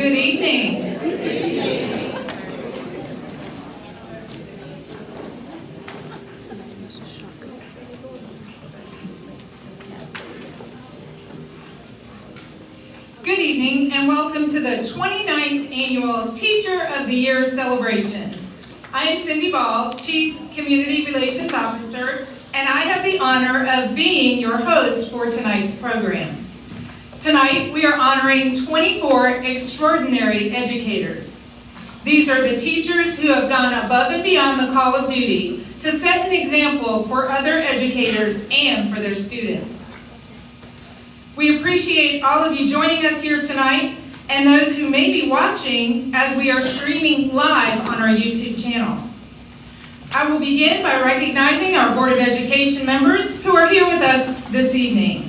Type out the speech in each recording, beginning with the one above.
Good evening. Good evening and welcome to the 29th Annual Teacher of the Year celebration. I am Cindy Ball, Chief Community Relations Officer, and I have the honor of being your host for tonight's program. Tonight, we are honoring 24 extraordinary educators. These are the teachers who have gone above and beyond the call of duty to set an example for other educators and for their students. We appreciate all of you joining us here tonight and those who may be watching as we are streaming live on our YouTube channel. I will begin by recognizing our Board of Education members who are here with us this evening.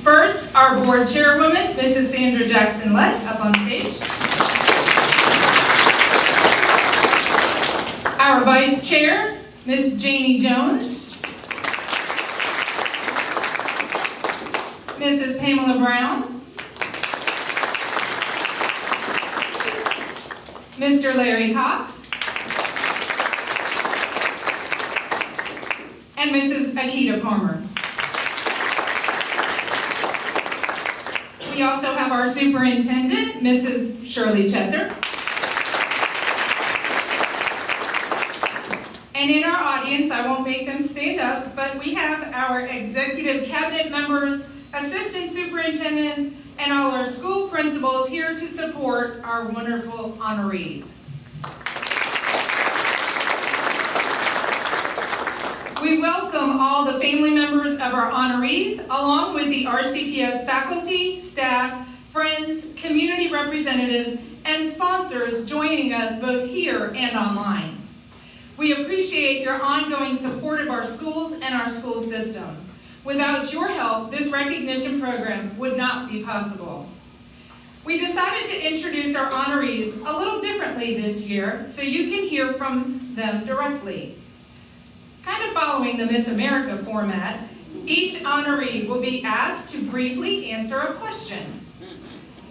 First, our Board Chairwoman, Mrs. Sandra Jackson-Lett, up on stage. Our Vice Chair, Ms. Janie Jones. Mrs. Pamela Brown. Mr. Larry Cox. And Mrs. Akita Palmer. We also have our superintendent, Mrs. Shirley Chesser. And in our audience, I won't make them stand up, but we have our executive cabinet members, assistant superintendents, and all our school principals here to support our wonderful honorees. We welcome all the family members of our honorees, along with the RCPS faculty, staff, friends, community representatives, and sponsors joining us both here and online. We appreciate your ongoing support of our schools and our school system. Without your help, this recognition program would not be possible. We decided to introduce our honorees a little differently this year so you can hear from them directly. Kind of following the Miss America format, each honoree will be asked to briefly answer a question.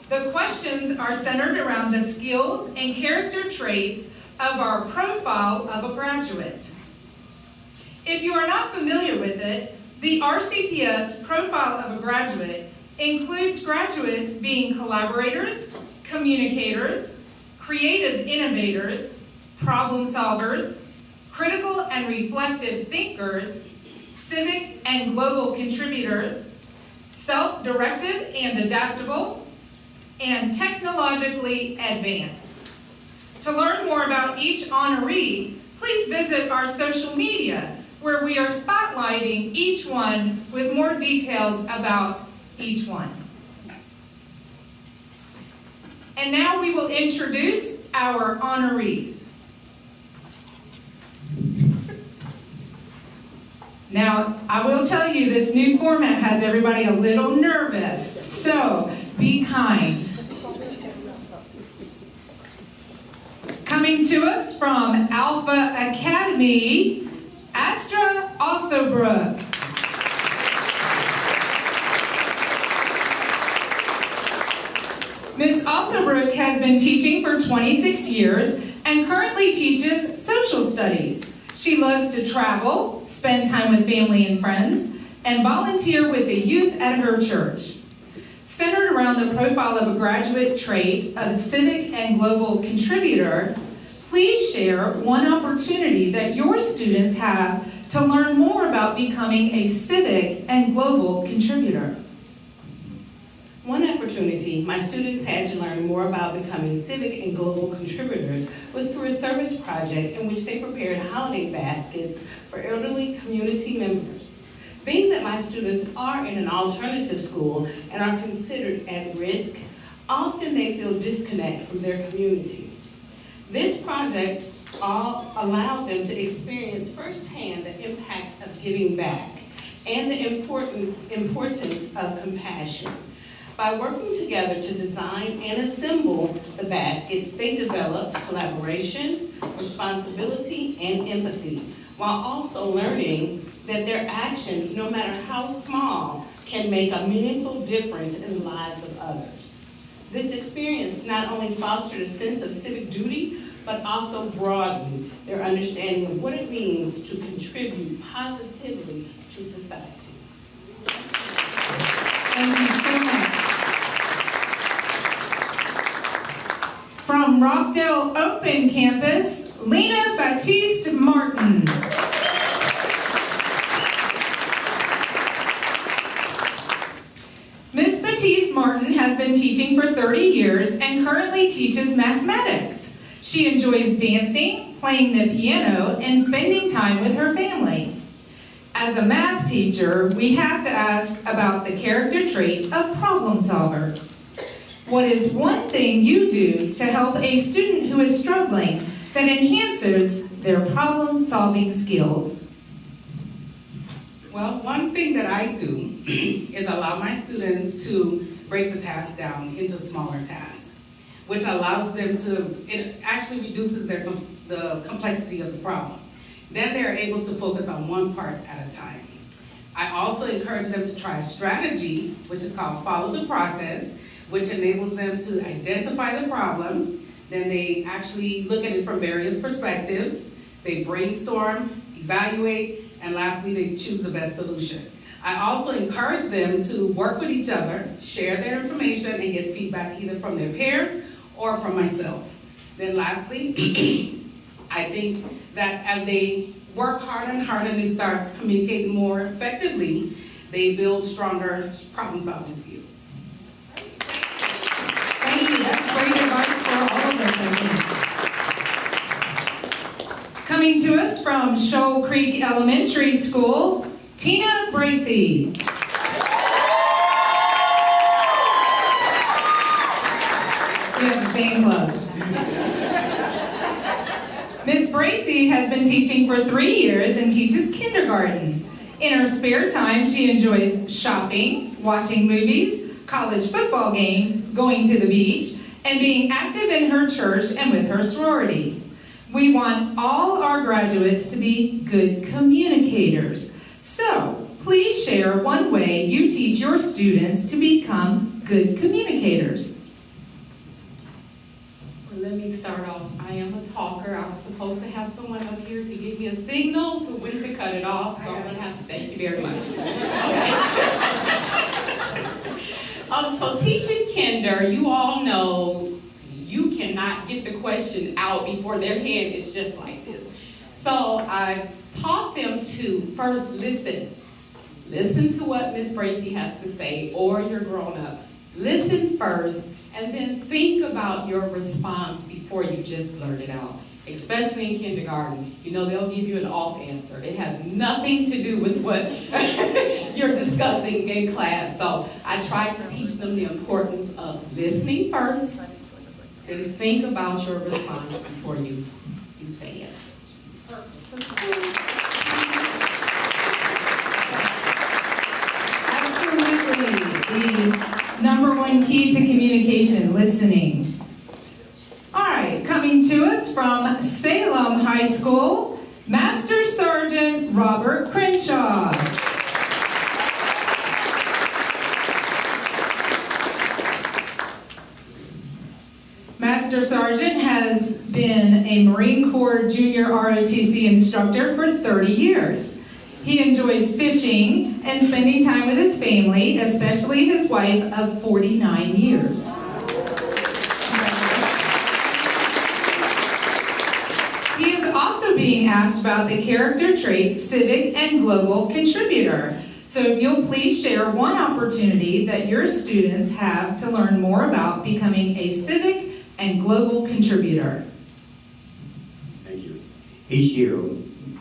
The questions are centered around the skills and character traits of our profile of a graduate. If you are not familiar with it, the RCPS profile of a graduate includes graduates being collaborators, communicators, creative innovators, problem solvers, critical and reflective thinkers, civic and global contributors, self-directed and adaptable, and technologically advanced. To learn more about each honoree, please visit our social media, where we are spotlighting each one with more details about each one. And now we will introduce our honorees. Now, I will tell you, this new format has everybody a little nervous, so be kind. Coming to us from Alpha Academy, Astra Alsobrook. Ms. Alsobrook has been teaching for 26 years and currently teaches social studies. She loves to travel, spend time with family and friends, and volunteer with the youth at her church. Centered around the profile of a graduate trait of civic and global contributor, please share one opportunity that your students have to learn more about becoming a civic and global contributor. One opportunity my students had to learn more about becoming civic and global contributors was through a service project in which they prepared holiday baskets for elderly community members. Being that my students are in an alternative school and are considered at risk, often they feel disconnect from their community. This project allowed them to experience firsthand the impact of giving back and the importance of compassion. By working together to design and assemble the baskets, they developed collaboration, responsibility, and empathy, while also learning that their actions, no matter how small, can make a meaningful difference in the lives of others. This experience not only fostered a sense of civic duty, but also broadened their understanding of what it means to contribute positively to society. Thank you so much. From Rockdale Open Campus, Lina Battiste-Martin. Ms. Battiste-Martin has been teaching for 30 years and currently teaches mathematics. She enjoys dancing, playing the piano, and spending time with her family. As a math teacher, we have to ask about the character trait of problem solver. What is one thing you do to help a student who is struggling that enhances their problem-solving skills? Well, one thing that I do is allow my students to break the task down into smaller tasks, which allows them to, it actually reduces the complexity of the problem. Then they're able to focus on one part at a time. I also encourage them to try a strategy, which is called follow the process, which enables them to identify the problem. Then they actually look at it from various perspectives. They brainstorm, evaluate, and lastly, they choose the best solution. I also encourage them to work with each other, share their information, and get feedback either from their peers or from myself. Then lastly, I think that as they work harder and harder and they start communicating more effectively, they build stronger problem-solving skills. Thank you. That's great advice for all of us, I think. Coming to us from Shoal Creek Elementary School, Tina Bracey. We have a fan club. Ms. Bracey has been teaching for 3 years and teaches kindergarten. In her spare time, she enjoys shopping, watching movies, college football games, going to the beach, and being active in her church and with her sorority. We want all our graduates to be good communicators. So, please share one way you teach your students to become good communicators. Well, let me start off. I am a talker. I was supposed to have someone up here to give me a signal to when to cut it off, so I'm going to have to thank you very much. So teaching kinder, you all know you cannot get the question out before their hand is just like this. So I taught them to first listen. Listen to what Miss Bracey has to say, or you're grown up. Listen first, and then think about your response before you just blurt it out. Especially in kindergarten, you know, they'll give you an off answer. It has nothing to do with what you're discussing in class. So I try to teach them the importance of listening first, then think about your response before you say it. Absolutely. The number one key to communication, listening. All right, coming to us from Salem High School, Master Sergeant Robert Crenshaw. Master Sergeant has been a Marine Corps Junior ROTC instructor for 30 years. He enjoys fishing and spending time with his family, especially his wife of 49 years. He is also being asked about the character trait civic and global contributor. So if you'll please share one opportunity that your students have to learn more about becoming a civic and global contributor. Thank you. Each year,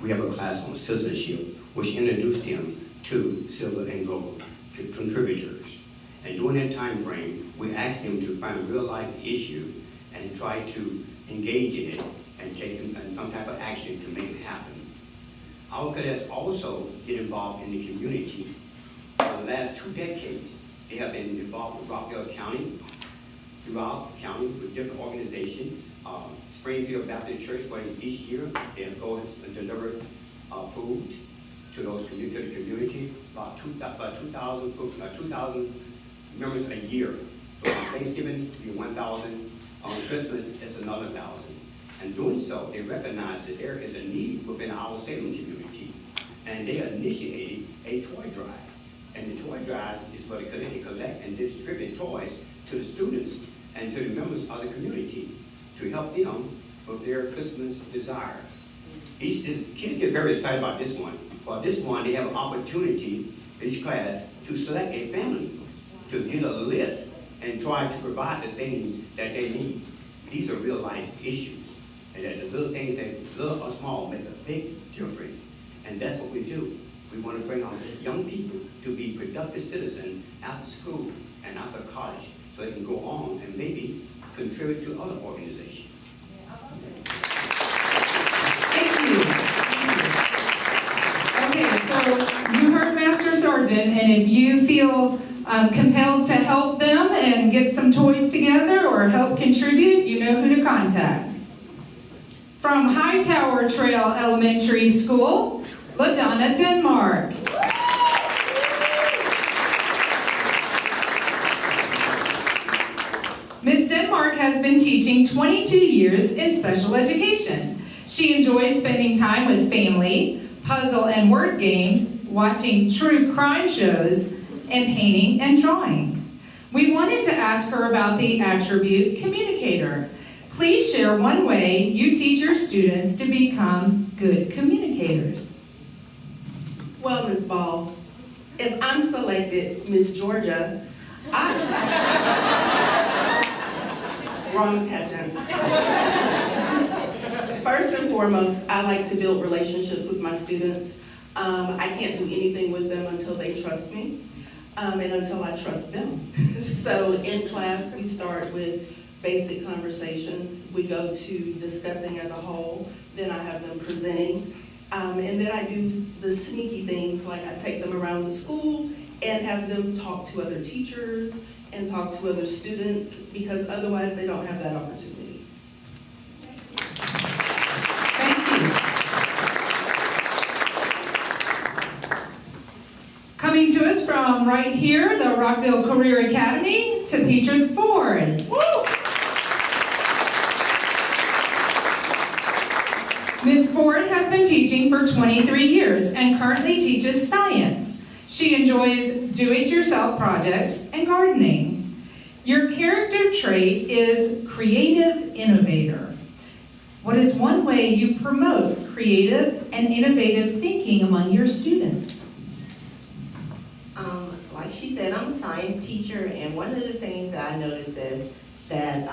we have a class on citizenship, which introduced them to civic and global contributors. And during that time frame, we asked them to find a real-life issue and try to engage in it and take some type of action to make it happen. Our cadets also get involved in the community. For the last 2 decades, they have been involved with Rockdale County, throughout the county with different organizations. Springfield Baptist Church, where each year they go and deliver food to those to the community. About 2,000 members a year So on Thanksgiving, it'll be 1,000. On Christmas, it's another 1,000. And doing so, they recognize that there is a need within our Salem community. And they initiated a toy drive. And the toy drive is for the community to collect and distribute toys to the students and to the members of the community to help them with their Christmas desire. Kids get very excited about this one. For this one, they have an opportunity, each class, to select a family, to get a list and try to provide the things that they need. These are real life issues. And that the little things that little or small make a big difference. And that's what we do. We want to bring our young people to be productive citizens after school and after college so they can go on and maybe contribute to other organizations. Thank you. Okay, so you heard Master Sergeant, and if you feel compelled to help them and get some toys together or help contribute, you know who to contact. From Hightower Trail Elementary School, LaDonna Denmark. Ms. Denmark has been teaching 22 years in special education. She enjoys spending time with family, puzzle and word games, watching true crime shows, and painting and drawing. We wanted to ask her about the attribute communicator. Please share one way you teach your students to become good communicators. Well, Ms. Ball, if I'm selected Miss Georgia, wrong pageant. First and foremost, I like to build relationships with my students. I can't do anything with them until they trust me, and until I trust them. So in class, we start with basic conversations. We go to discussing as a whole. Then I have them presenting. And then I do the sneaky things, like I take them around the school and have them talk to other teachers and talk to other students, because otherwise they don't have that opportunity. Thank you. Coming to us from right here, the Rockdale Career Academy, Tapetress Ford. Woo! Ms. Ford has been teaching for 23 years and currently teaches science. She enjoys do-it-yourself projects and gardening. Your character trait is creative innovator. What is one way you promote creative and innovative thinking among your students? Like she said, I'm a science teacher, and one of the things that I noticed is that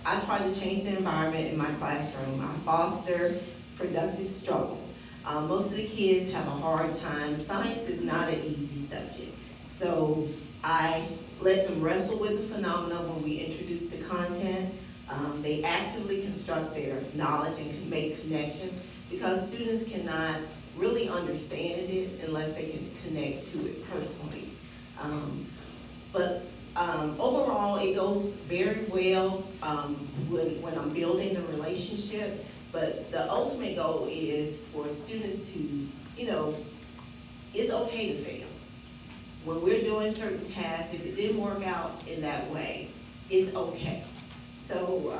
I try to change the environment in my classroom. I foster productive struggle. Most of the kids have a hard time. Science is not an easy subject. So I let them wrestle with the phenomena when we introduce the content. They actively construct their knowledge and can make connections, because students cannot really understand it unless they can connect to it personally. Overall, it goes very well when I'm building the relationship, but the ultimate goal is for students to, it's okay to fail. When we're doing certain tasks, if it didn't work out in that way, it's okay. So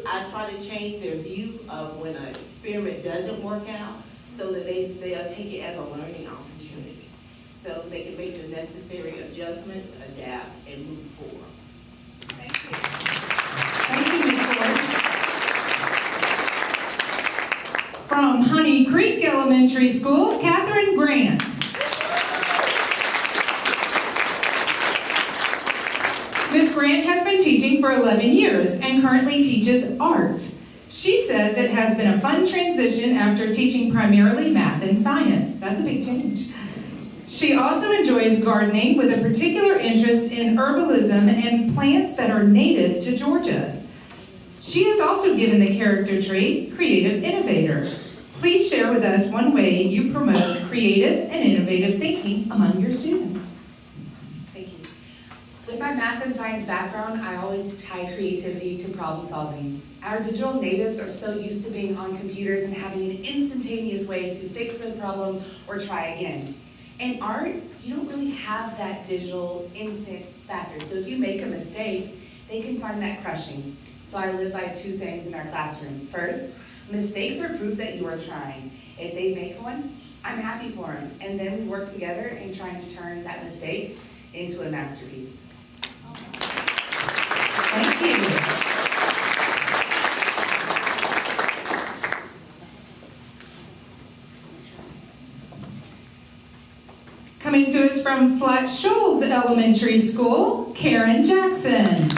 I try to change their view of when an experiment doesn't work out, so that they'll take it as a learning opportunity, so they can make the necessary adjustments, adapt, and move forward. Thank you. Thank you, Ms. Ford. From Honey Creek Elementary School, Catherine Grant. Ms. Grant has been teaching for 11 years and currently teaches art. She says it has been a fun transition after teaching primarily math and science. That's a big change. She also enjoys gardening with a particular interest in herbalism and plants that are native to Georgia. She has also given the character trait, creative innovator. Please share with us one way you promote creative and innovative thinking among your students. Thank you. With my math and science background, I always tie creativity to problem solving. Our digital natives are so used to being on computers and having an instantaneous way to fix a problem or try again. In art, you don't really have that digital instant factor. So if you make a mistake, they can find that crushing. So I live by 2 sayings in our classroom. First, mistakes are proof that you are trying. If they make one, I'm happy for them. And then we work together in trying to turn that mistake into a masterpiece. Thank you. Coming to us from Flat Shoals Elementary School, Karen Jackson.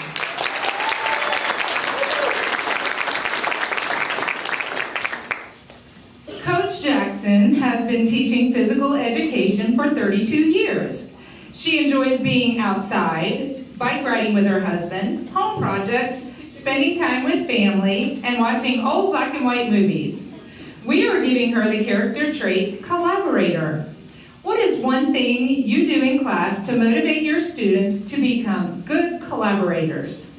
Coach Jackson has been teaching physical education for 32 years. She enjoys being outside, bike riding with her husband, home projects, spending time with family, and watching old black and white movies. We are giving her the character trait collaborator. What is one thing you do in class to motivate your students to become good collaborators?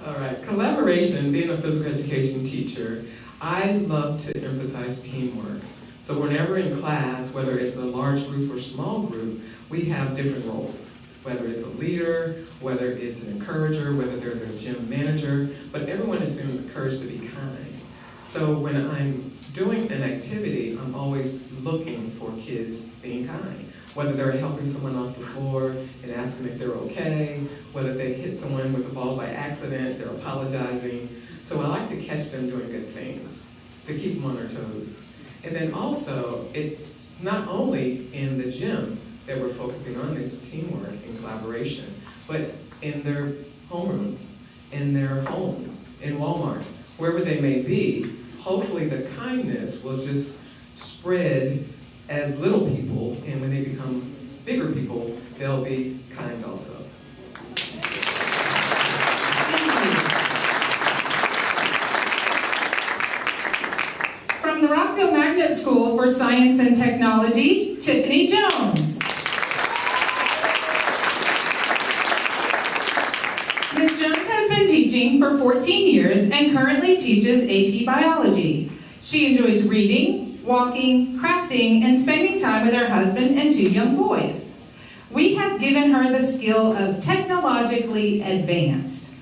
All right, collaboration, being a physical education teacher, I love to emphasize teamwork. So whenever in class, whether it's a large group or small group, we have different roles. Whether it's a leader, whether it's an encourager, whether they're the gym manager, but everyone is encouraged to be kind. So when I'm doing an activity, I'm always looking for kids being kind. Whether they're helping someone off the floor and asking if they're okay, whether they hit someone with the ball by accident, they're apologizing. So I like to catch them doing good things, to keep them on their toes. And then also, it's not only in the gym that we're focusing on this teamwork and collaboration, but in their homerooms, in their homes, in Walmart, wherever they may be. Hopefully the kindness will just spread as little people, and when they become bigger people, they'll be kind also. From the Rockdale Magnet School for Science and Technology, Tiffany Jones. Ms. Jones has been teaching for 14 years and currently teaches AP Biology. She enjoys reading, walking, crafting, and spending time with her husband and 2 young boys. We have given her the skill of technologically advanced.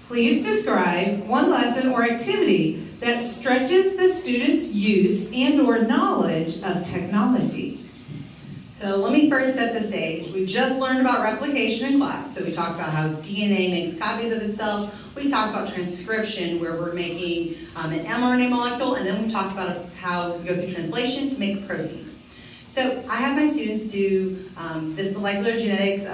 Please describe one lesson or activity that stretches the student's use and/or knowledge of technology. So let me first set the stage. We just learned about replication in class. So we talked about how DNA makes copies of itself. We talked about transcription, where we're making an mRNA molecule, and then we talked about how we go through translation to make a protein. So I have my students do this molecular genetics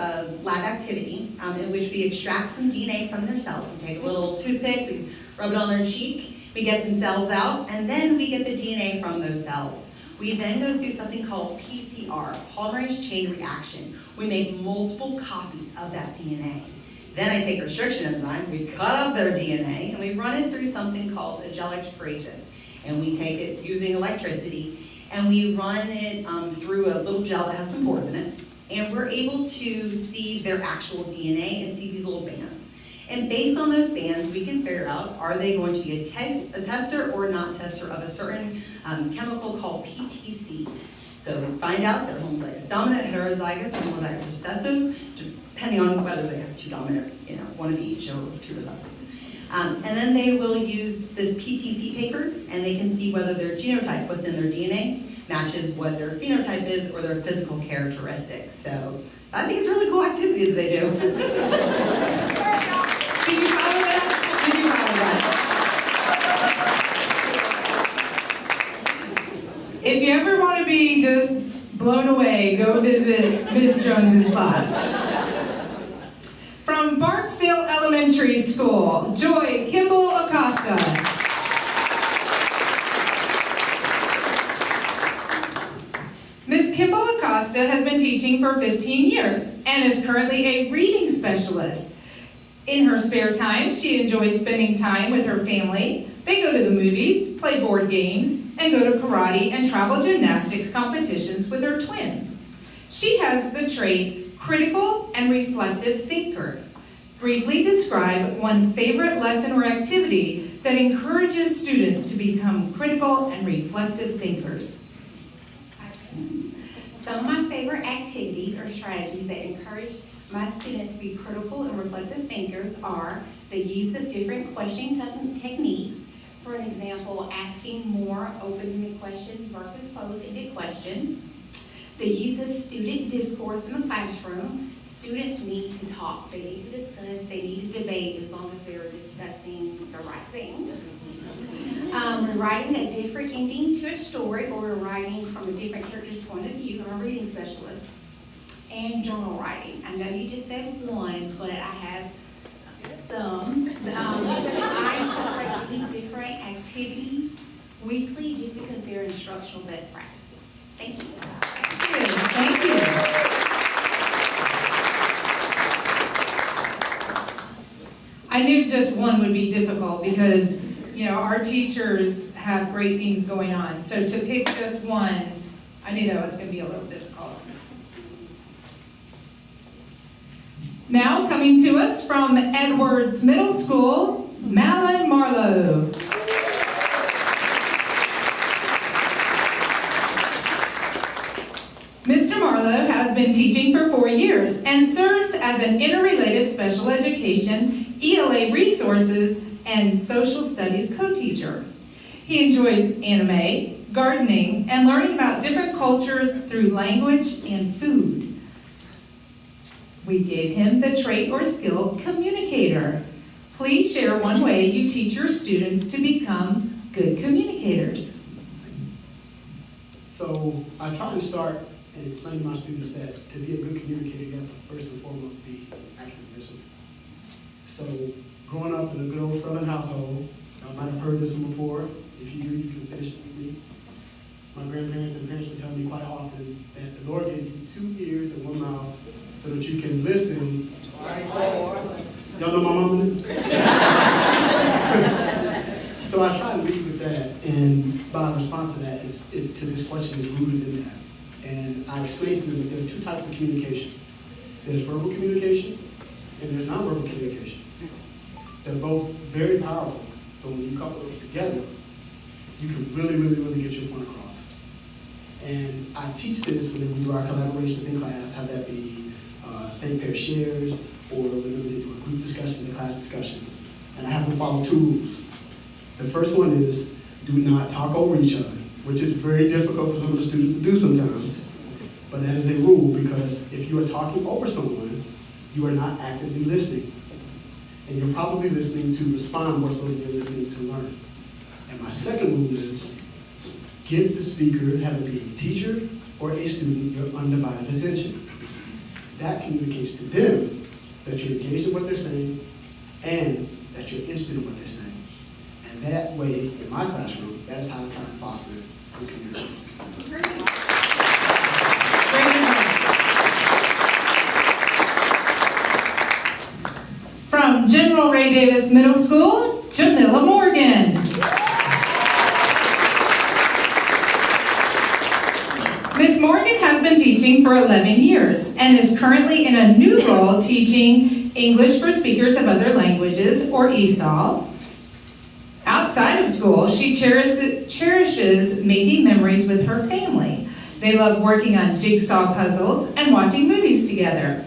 lab activity in which we extract some DNA from their cells. We take a little toothpick, we rub it on their cheek, we get some cells out, and then we get the DNA from those cells. We then go through something called PCR, polymerase chain reaction. We make multiple copies of that DNA. Then I take restriction enzymes, we cut up their DNA, and we run it through something called a gel electrophoresis. And we take it using electricity, and we run it through a little gel that has some pores in it, and we're able to see their actual DNA and see these little bands. And based on those bands, we can figure out, are they going to be a tester or not tester of a certain chemical called PTC. So we find out if they're homozygous dominant, heterozygous, or homozygous recessive, depending on whether they have 2 dominant, one of each, or 2 recessives. And then they will use this PTC paper, and they can see whether their genotype, what's in their DNA, matches what their phenotype is or their physical characteristics. So I think it's a really cool activity that they do. Did you follow that? Did you follow that? If you ever want to be just blown away, go visit Ms. Jones's class. From Barksdale Elementary School, Joy Kimble-Acosta. Ms. Kimble-Acosta has been teaching for 15 years and is currently a reading specialist. In her spare time, she enjoys spending time with her family. They go to the movies, play board games, and go to karate and travel gymnastics competitions with her twins. She has the trait critical and reflective thinker. Briefly describe one favorite lesson or activity that encourages students to become critical and reflective thinkers. Some of my favorite activities or strategies that encourage my students to be critical and reflective thinkers are the use of different questioning techniques. For an example, asking more open-ended questions versus closed-ended questions. The use of student discourse in the classroom. Students need to talk, they need to discuss, they need to debate as long as they're discussing the right things. Writing a different ending to a story or writing from a different character's point of view. I'm a reading specialist. And journal writing. I know you just said one, but I have some. I incorporate these different activities weekly just because they're instructional best practices. Thank you. Thank you. I knew just one would be difficult because, you know, our teachers have great things going on. So to pick just one, I knew that was going to be a little difficult. Now coming to us from Edwards Middle School, Mallen Marlowe. Mr. Marlowe has been teaching for 4 years and serves as an interrelated special education, ELA resources, and social studies co-teacher. He enjoys anime, gardening, and learning about different cultures through language and food. We gave him the trait or skill communicator. Please share one way you teach your students to become good communicators. So I try and start and explain to my students that to be a good communicator, you have to first and foremost be active listener. So growing up in a good old Southern household, I might have heard this one before. If you do, you can finish it with me. My grandparents and parents would tell me quite often that the Lord gave you 2 ears and 1 mouth so that you can listen. Y'all know my mama? So I try to lead with that, and my response to that is, to this question is rooted in that. And I explain to them that there are 2 types of communication. There's verbal communication, and there's nonverbal communication. They're both very powerful, but when you couple those together, you can really, really, really get your point across. And I teach this whenever we do our collaborations in class, have that be think pair shares, or whenever they do group discussions and class discussions. And I have them follow 2 rules. The first one is, do not talk over each other, which is very difficult for some of the students to do sometimes. But that is a rule, because if you are talking over someone, you are not actively listening. And you're probably listening to respond more so than you're listening to learn. And my second rule is, give the speaker, have it be a teacher or a student, your undivided attention. That communicates to them that you're engaged in what they're saying and that you're interested in what they're saying. And that way, in my classroom, that is how I'm trying to foster good communities. From General Ray Davis Middle School, Jamilah Morgan. Ms. Morgan has been teaching for 11 years and is currently in a new role teaching English for Speakers of Other Languages, or ESOL. Outside of school, she cherishes making memories with her family. They love working on jigsaw puzzles and watching movies together.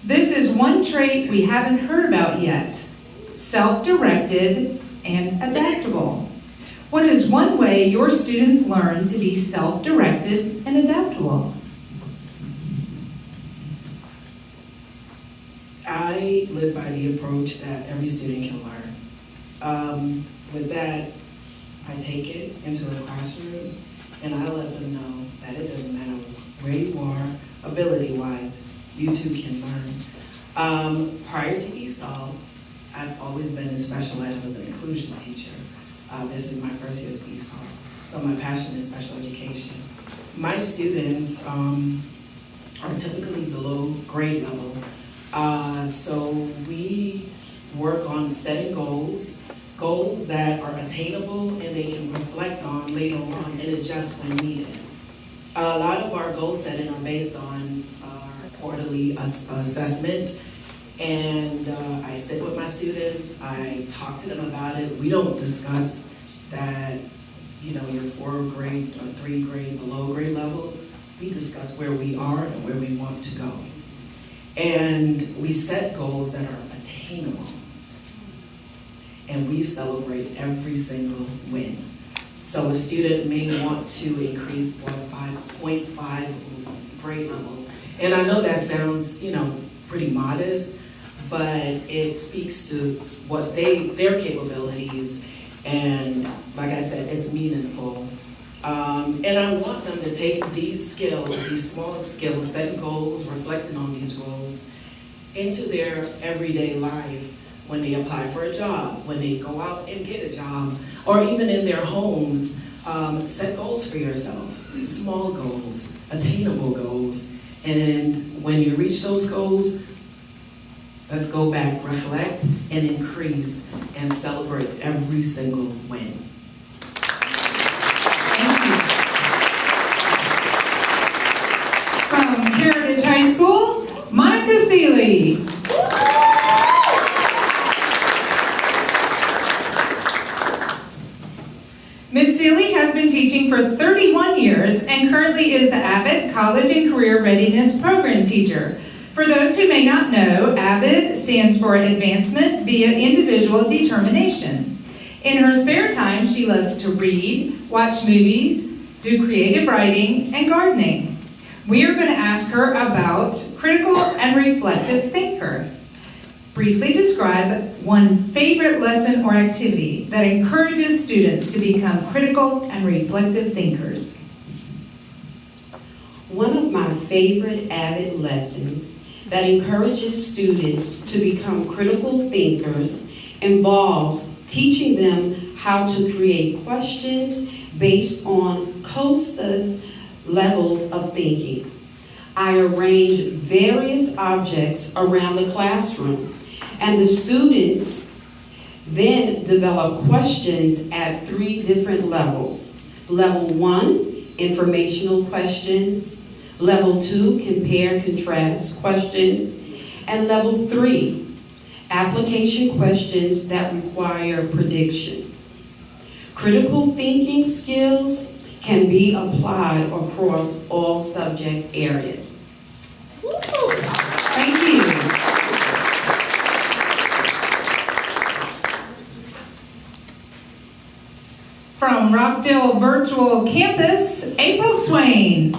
This is one trait we haven't heard about yet: self-directed and adaptable. What is one way your students learn to be self-directed and adaptable? I live by the approach that every student can learn. With that, I take it into the classroom and I let them know that it doesn't matter where you are, ability-wise, you too can learn. Prior to ESOL, I've always been in special ed. I was an inclusion teacher. This is my first year as ESOL, so my passion is special education. My students are typically below grade level, so we work on setting goals that are attainable and they can reflect on later on and adjust when needed. A lot of our goal setting are based on our quarterly assessment, and I sit with my students, I talk to them about it. We don't discuss that, you know, you're 4 grade or 3 grade below grade level. We discuss where we are and where we want to go. And we set goals that are attainable. And we celebrate every single win. So a student may want to increase 0.5 grade level. And I know that sounds, pretty modest, but it speaks to what their capabilities, and like I said, it's meaningful. And I want them to take these skills, these small skills, setting goals, reflecting on these goals, into their everyday life when they apply for a job, when they go out and get a job, or even in their homes. Set goals for yourself, small goals, attainable goals. And when you reach those goals, let's go back, reflect, and increase, and celebrate every single win. Thank you. From Heritage High School, Monica Seeley. Ms. Seeley has been teaching for 31 years and currently is the AVID College and Career Readiness Program teacher. For those who may not know, AVID stands for Advancement via Individual Determination. In her spare time, she loves to read, watch movies, do creative writing, and gardening. We are going to ask her about critical and reflective thinker. Briefly describe one favorite lesson or activity that encourages students to become critical and reflective thinkers. One of my favorite AVID lessons that encourages students to become critical thinkers involves teaching them how to create questions based on Acosta's levels of thinking. I arrange various objects around the classroom, and the students then develop questions at 3 different levels. Level 1, informational questions. Level 2, compare and contrast questions. And level 3, application questions that require predictions. Critical thinking skills can be applied across all subject areas. Thank you. From Rockdale Virtual Campus, April Swain.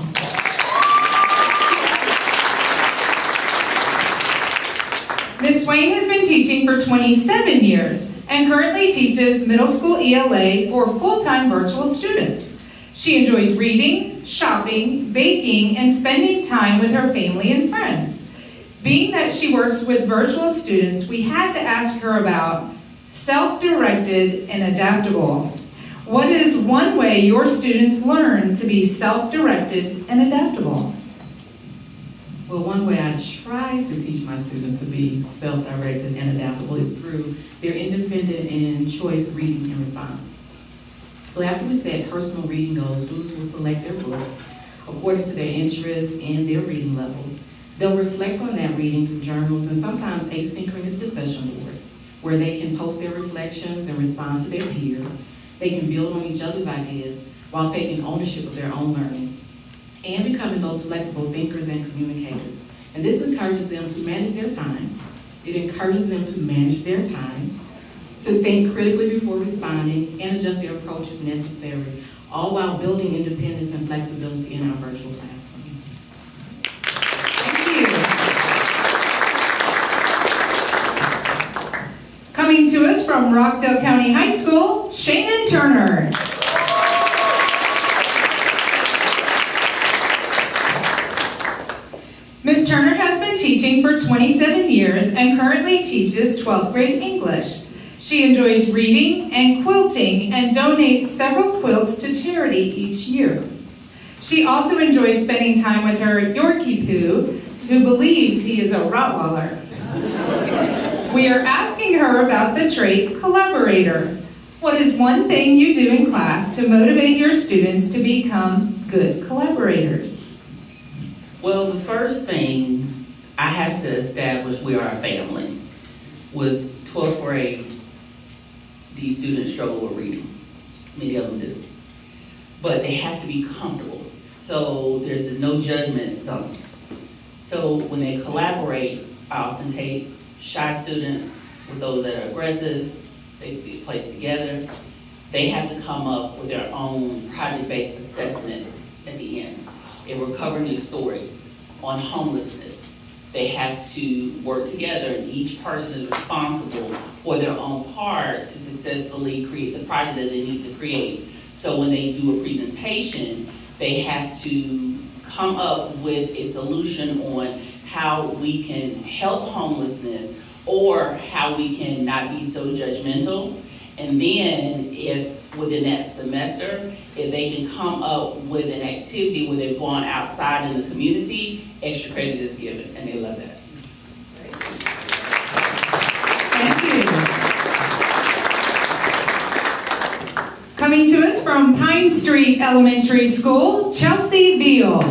Ms. Swain has been teaching for 27 years and currently teaches middle school ELA for full-time virtual students. She enjoys reading, shopping, baking, and spending time with her family and friends. Being that she works with virtual students, we had to ask her about self-directed and adaptable. What is one way your students learn to be self-directed and adaptable? Well, one way I try to teach my students to be self-directed and adaptable is through their independent and choice reading and responses. So after we set personal reading goals, students will select their books according to their interests and their reading levels. They'll reflect on that reading through journals and sometimes asynchronous discussion boards, where they can post their reflections and respond to their peers. They can build on each other's ideas while taking ownership of their own learning and becoming those flexible thinkers and communicators. And this encourages them to manage their time. It encourages them to manage their time, to think critically before responding, and adjust their approach if necessary, all while building independence and flexibility in our virtual classroom. Thank you. Coming to us from Rockdale County High School, Shannon Turner. Ms. Turner has been teaching for 27 years and currently teaches 12th grade English. She enjoys reading and quilting and donates several quilts to charity each year. She also enjoys spending time with her Yorkie Poo, who believes he is a Rottweiler. We are asking her about the trait collaborator. What is one thing you do in class to motivate your students to become good collaborators? Well, the first thing, I have to establish we are a family. With 12th grade, these students struggle with reading. Many of them do. But they have to be comfortable. So there's a no judgment zone. So when they collaborate, I often take shy students with those that are aggressive, they be placed together. They have to come up with their own project-based assessments at the end. If we're covering a story on homelessness, they have to work together, and each person is responsible for their own part to successfully create the project that they need to create. So when they do a presentation, they have to come up with a solution on how we can help homelessness or how we can not be so judgmental. And then if within that semester, if they can come up with an activity where they've gone outside in the community, extra credit is given, and they love that. Thank you. Coming to us from Pine Street Elementary School, Chelsea Veal.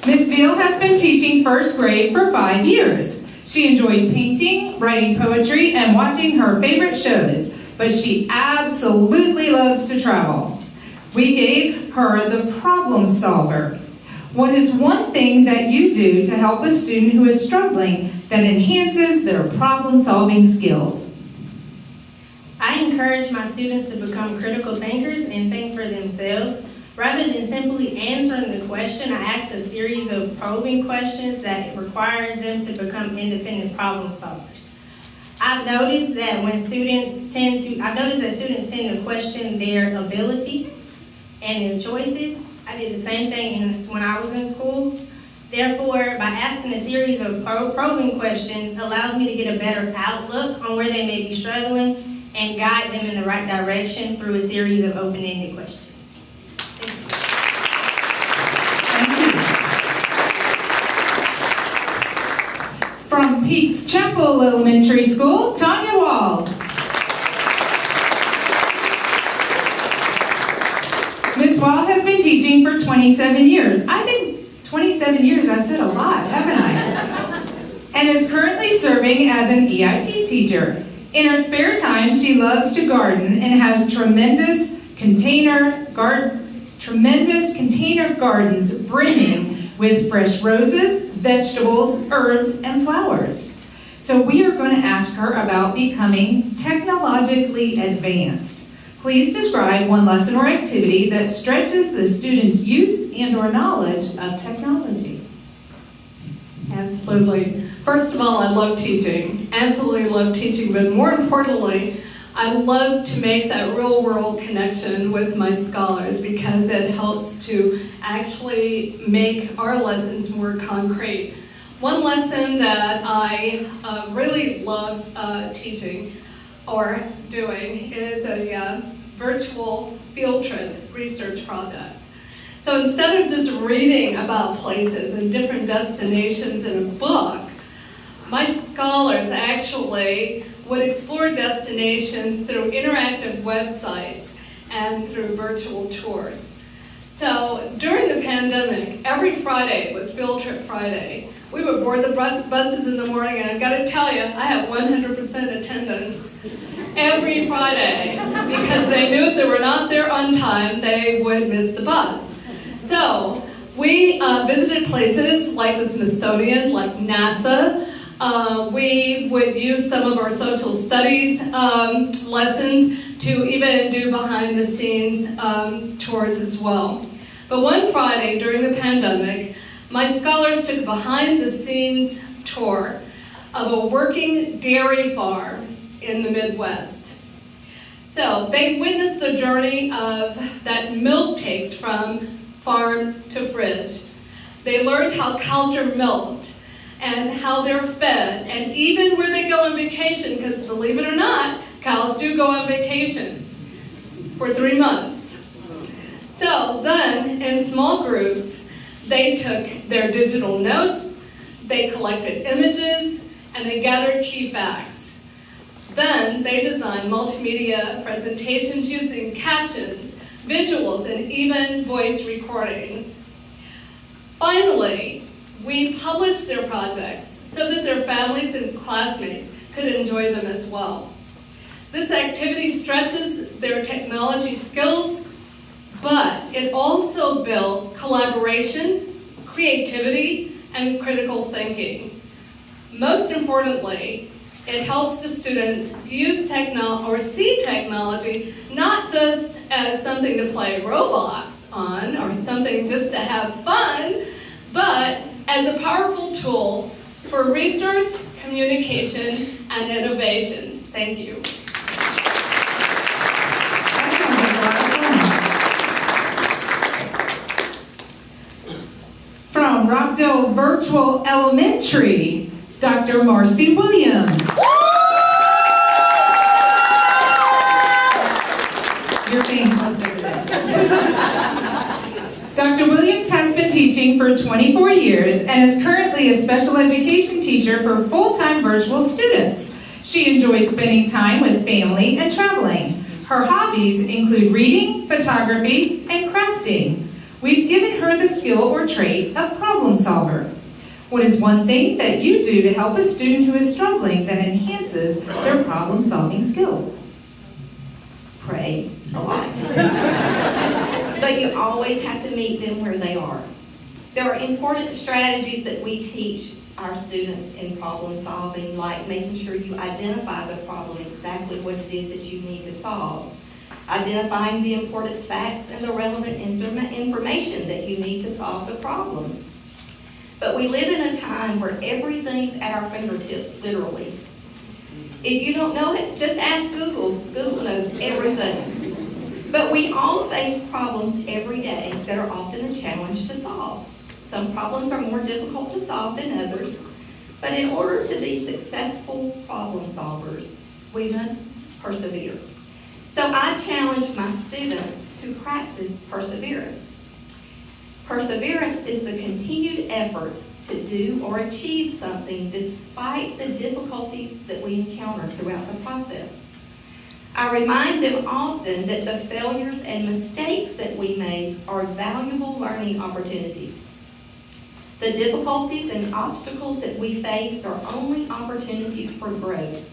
Ms. Veal has been teaching first grade for 5 years. She enjoys painting, writing poetry, and watching her favorite shows, but she absolutely loves to travel. We gave her the problem solver. What is one thing that you do to help a student who is struggling that enhances their problem-solving skills? I encourage my students to become critical thinkers and think for themselves. Rather than simply answering the question, I ask a series of probing questions that requires them to become independent problem solvers. I've noticed that students tend to question their ability and their choices. I did the same thing when I was in school. Therefore, by asking a series of probing questions allows me to get a better outlook on where they may be struggling and guide them in the right direction through a series of open-ended questions. From Peaks Chapel Elementary School, Tanya Wald. Ms. Wald has been teaching for 27 years. I think 27 years, I've said a lot, haven't I? And is currently serving as an EIP teacher. In her spare time, she loves to garden and has tremendous container gardens brimming with fresh roses, vegetables, herbs, and flowers. So we are going to ask her about becoming technologically advanced. Please describe one lesson or activity that stretches the student's use and/or knowledge of technology. Absolutely. First of all, I love teaching. Absolutely love teaching, but more importantly, I love to make that real-world connection with my scholars because it helps to actually make our lessons more concrete. One lesson that I really love teaching or doing is a virtual field trip research project. So instead of just reading about places and different destinations in a book, my scholars actually would explore destinations through interactive websites and through virtual tours. So during the pandemic, every Friday was Field Trip Friday. We would board the buses in the morning, and I've got to tell you, I had 100% attendance every Friday because they knew if they were not there on time, they would miss the bus. So we visited places like the Smithsonian, like NASA. We would use some of our social studies lessons to even do behind the scenes tours as well. But one Friday during the pandemic, my scholars took a behind the scenes tour of a working dairy farm in the Midwest. So they witnessed the journey of that milk takes from farm to fridge. They learned how cows are milked and how they're fed, and even where they go on vacation, because believe it or not, cows do go on vacation for 3 months. So then, in small groups, they took their digital notes, they collected images, and they gathered key facts. Then they designed multimedia presentations using captions, visuals, and even voice recordings. Finally, we published their projects so that their families and classmates could enjoy them as well. This activity stretches their technology skills, but it also builds collaboration, creativity, and critical thinking. Most importantly, it helps the students use technology or see technology not just as something to play Roblox on or something just to have fun, but as a powerful tool for research, communication, and innovation. Thank you. From Rockdale Virtual Elementary, Dr. Marcy Williams. You're being close over there. Dr. Williams has been teaching for 24 years and is currently a special education teacher for full-time virtual students. She enjoys spending time with family and traveling. Her hobbies include reading, photography, and crafting. We've given her the skill or trait of problem solver. What is one thing that you do to help a student who is struggling that enhances their problem-solving skills? Pray a lot. But you always have to meet them where they are. There are important strategies that we teach our students in problem solving, like making sure you identify the problem, exactly what it is that you need to solve. Identifying the important facts and the relevant information that you need to solve the problem. But we live in a time where everything's at our fingertips, literally. If you don't know it, just ask Google. Google knows everything. But we all face problems every day that are often a challenge to solve. Some problems are more difficult to solve than others. But in order to be successful problem solvers, we must persevere. So I challenge my students to practice perseverance. Perseverance is the continued effort to do or achieve something despite the difficulties that we encounter throughout the process. I remind them often that the failures and mistakes that we make are valuable learning opportunities. The difficulties and obstacles that we face are only opportunities for growth.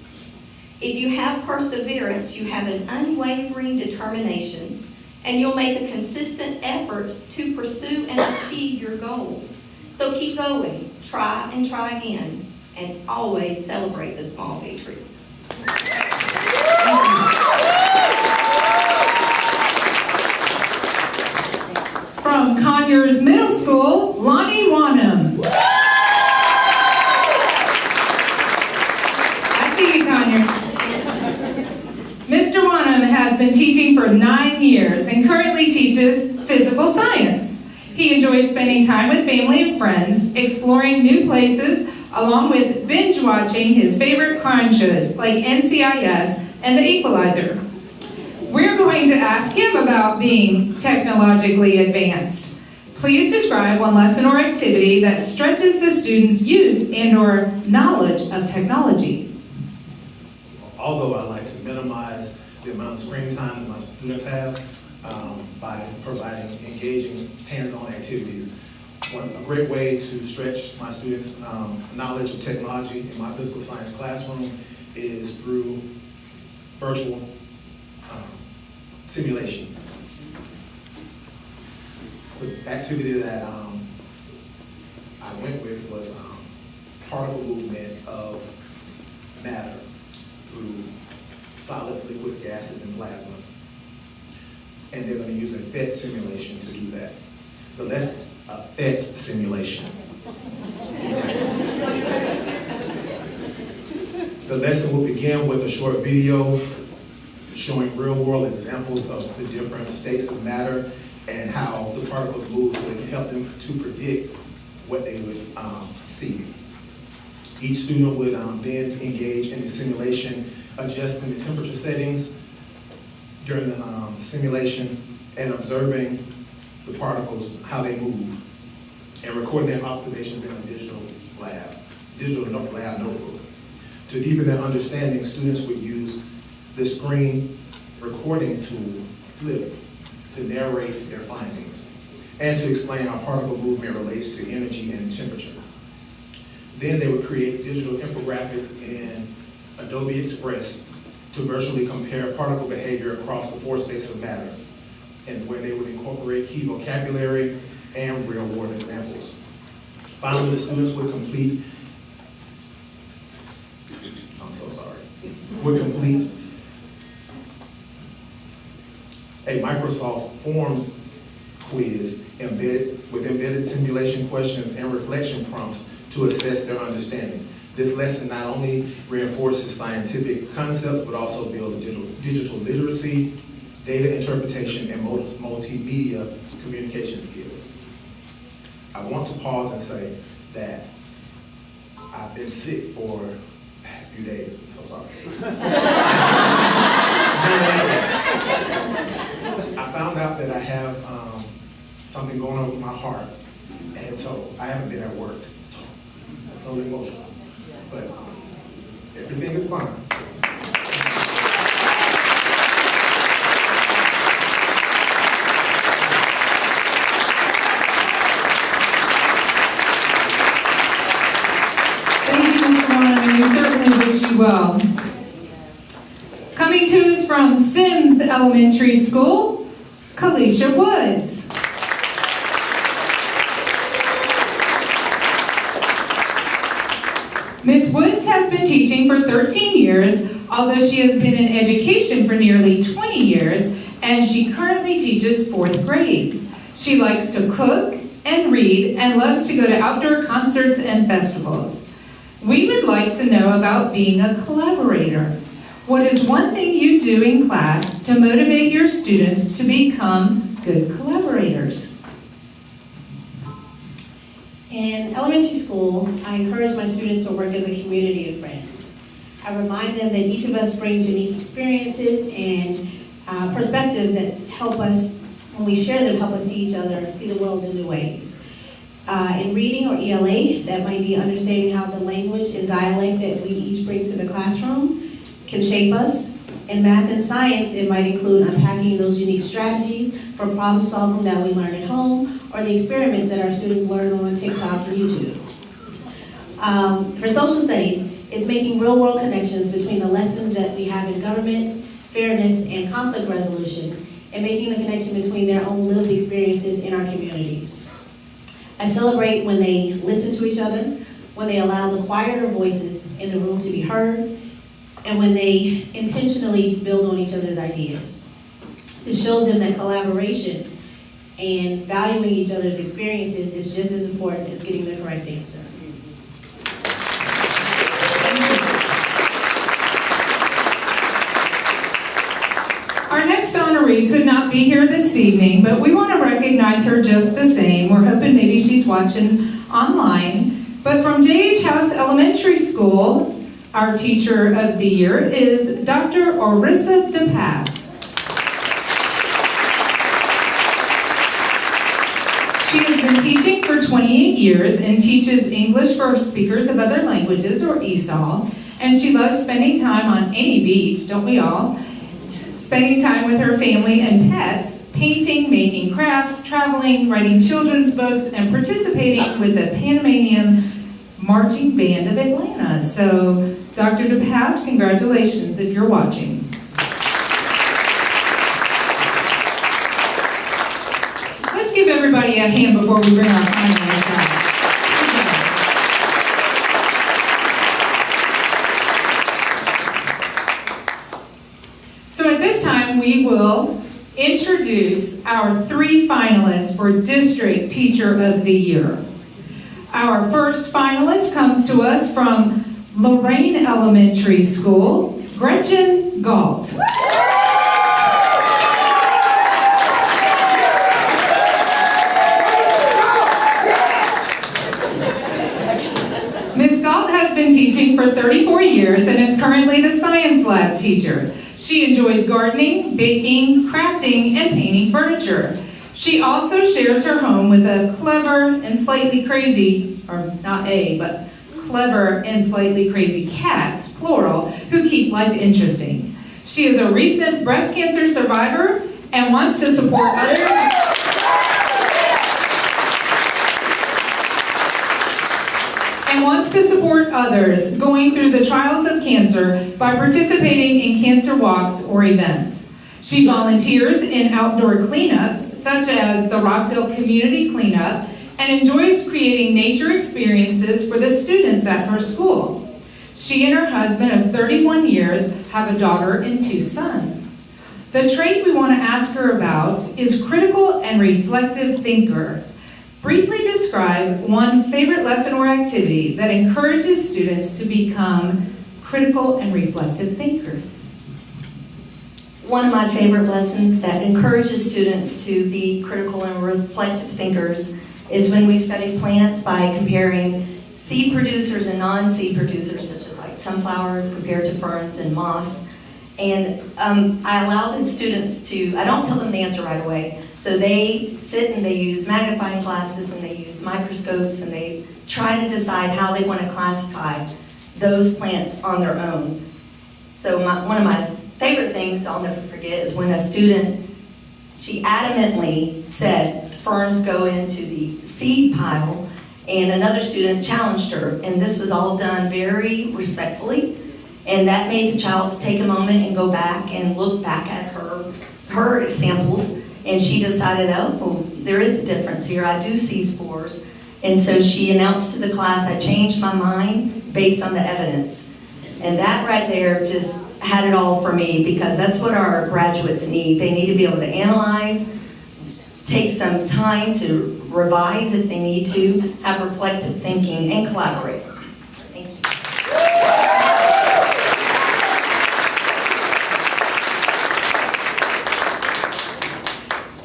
If you have perseverance, you have an unwavering determination, and you'll make a consistent effort to pursue and achieve your goal. So keep going, try and try again, and always celebrate the small victories. From Conyers Middle School, Lonnie Wanham. I see you, Conyers. Mr. Wanham has been teaching for 9 years and currently teaches physical science. He enjoys spending time with family and friends, exploring new places, along with binge watching his favorite crime shows like NCIS and The Equalizer. We're going to ask him about being technologically advanced. Please describe one lesson or activity that stretches the student's use and/or knowledge of technology. Although I like to minimize the amount of screen time that my students have by providing engaging hands-on activities, a great way to stretch my students' knowledge of technology in my physical science classroom is through virtual simulations. The activity that I went with was particle movement of matter through solids, liquids, gases, and plasma. And they're going to use a PhET simulation to do that. So that's a PhET simulation. The lesson will begin with a short video showing real-world examples of the different states of matter and how the particles move so they can help them to predict what they would see. Each student would then engage in the simulation, adjusting the temperature settings during the simulation and observing the particles, how they move, and recording their observations in a digital lab notebook. To deepen their understanding, students would use the screen recording tool, Flip, to narrate their findings and to explain how particle movement relates to energy and temperature. Then they would create digital infographics in Adobe Express to virtually compare particle behavior across the 4 states of matter. and where they would incorporate key vocabulary and real-world examples. Finally, the students would complete, would complete a Microsoft Forms quiz with embedded simulation questions and reflection prompts to assess their understanding. This lesson not only reinforces scientific concepts, but also builds digital literacy, data interpretation, and multimedia communication skills. I want to pause and say that I've been sick for the past few days, so sorry. I found out that I have something going on with my heart, and so I haven't been at work, so I'm a little emotional, but everything is fine. We certainly wish you well. Coming to us from Sims Elementary School, Kalisha Woods. Ms. Woods has been teaching for 13 years, although she has been in education for nearly 20 years, and she currently teaches 4th grade. She likes to cook and read and loves to go to outdoor concerts and festivals. We would like to know about being a collaborator. What is one thing you do in class to motivate your students to become good collaborators? In elementary school, I encourage my students to work as a community of friends. I remind them that each of us brings unique experiences and perspectives that help us, when we share them, help us see each other, see the world in new ways. In reading or ELA, that might be understanding how the language and dialect that we each bring to the classroom can shape us. In math and science, it might include unpacking those unique strategies for problem solving that we learn at home, or the experiments that our students learn on TikTok and YouTube. For social studies, it's making real world connections between the lessons that we have in government, fairness, and conflict resolution, and making the connection between their own lived experiences in our communities. I celebrate when they listen to each other, when they allow the quieter voices in the room to be heard, and when they intentionally build on each other's ideas. It shows them that collaboration and valuing each other's experiences is just as important as getting the correct answer. Our next honoree could not be here this evening, but we want to recognize her just the same. We're hoping maybe she's watching online. But from J.H. House Elementary School, our Teacher of the Year is Dr. Orissa DePass. She has been teaching for 28 years and teaches English for speakers of other languages, or ESOL, and she loves spending time on any beach, don't we all? Spending time with her family and pets, painting, making crafts, traveling, writing children's books, and participating with the Panamanian Marching Band of Atlanta. So, Dr. DePass, congratulations if you're watching. Let's give everybody a hand before we bring our finalists out. So at this time, we will introduce our 3 finalists for District Teacher of the Year. Our first finalist comes to us from Lorraine Elementary School, Gretchen Galt. Ms. Galt has been teaching for 34 years and is currently the science lab teacher. She enjoys gardening, baking, crafting, and painting furniture. She also shares her home with a clever and slightly crazy, or not a, but clever and slightly crazy cats, plural, who keep life interesting. She is a recent breast cancer survivor and wants to support others. Going through the trials of cancer by participating in cancer walks or events. She volunteers in outdoor cleanups, such as the Rockdale Community Cleanup, and enjoys creating nature experiences for the students at her school. She and her husband of 31 years have a daughter and 2 sons. The trait we want to ask her about is critical and reflective thinker. Briefly describe one favorite lesson or activity that encourages students to become critical and reflective thinkers. One of my favorite lessons that encourages students to be critical and reflective thinkers is when we study plants by comparing seed producers and non-seed producers, such as like sunflowers compared to ferns and moss. And I allow the students to, I don't tell them the answer right away, so they sit and they use magnifying glasses and they use microscopes and they try to decide how they want to classify those plants on their own. So one of my favorite things I'll never forget is when a student, she adamantly said ferns go into the seed pile, and another student challenged her, and this was all done very respectfully, and that made the child take a moment and go back and look back at her samples, and she decided, oh, there is a difference here, I do see spores. And so she announced to the class, I changed my mind based on the evidence. And that right there just had it all for me, because that's what our graduates need. They need to be able to analyze, take some time to revise if they need to, have reflective thinking, and collaborate. Thank you.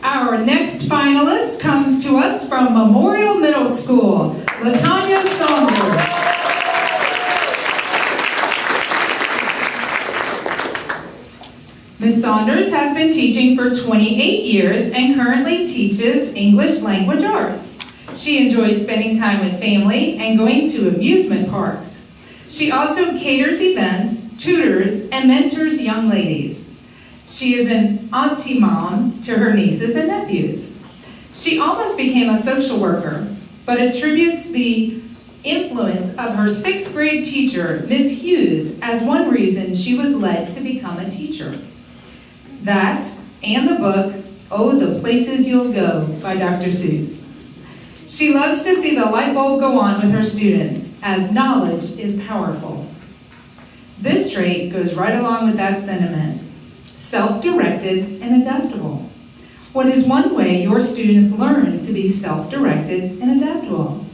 Our next finalist comes to us from Memorial Middle School, LaDonna Saunders. Ms. Saunders has been teaching for 28 years and currently teaches English language arts. She enjoys spending time with family and going to amusement parks. She also caters events, tutors, and mentors young ladies. She is an auntie mom to her nieces and nephews. She almost became a social worker, but attributes the influence of her 6th grade teacher, Ms. Hughes, as one reason she was led to become a teacher. That and the book, Oh, the Places You'll Go, by Dr. Seuss. She loves to see the light bulb go on with her students, as knowledge is powerful. This trait goes right along with that sentiment, self-directed and adaptable. What is one way your students learn to be self-directed and adaptable?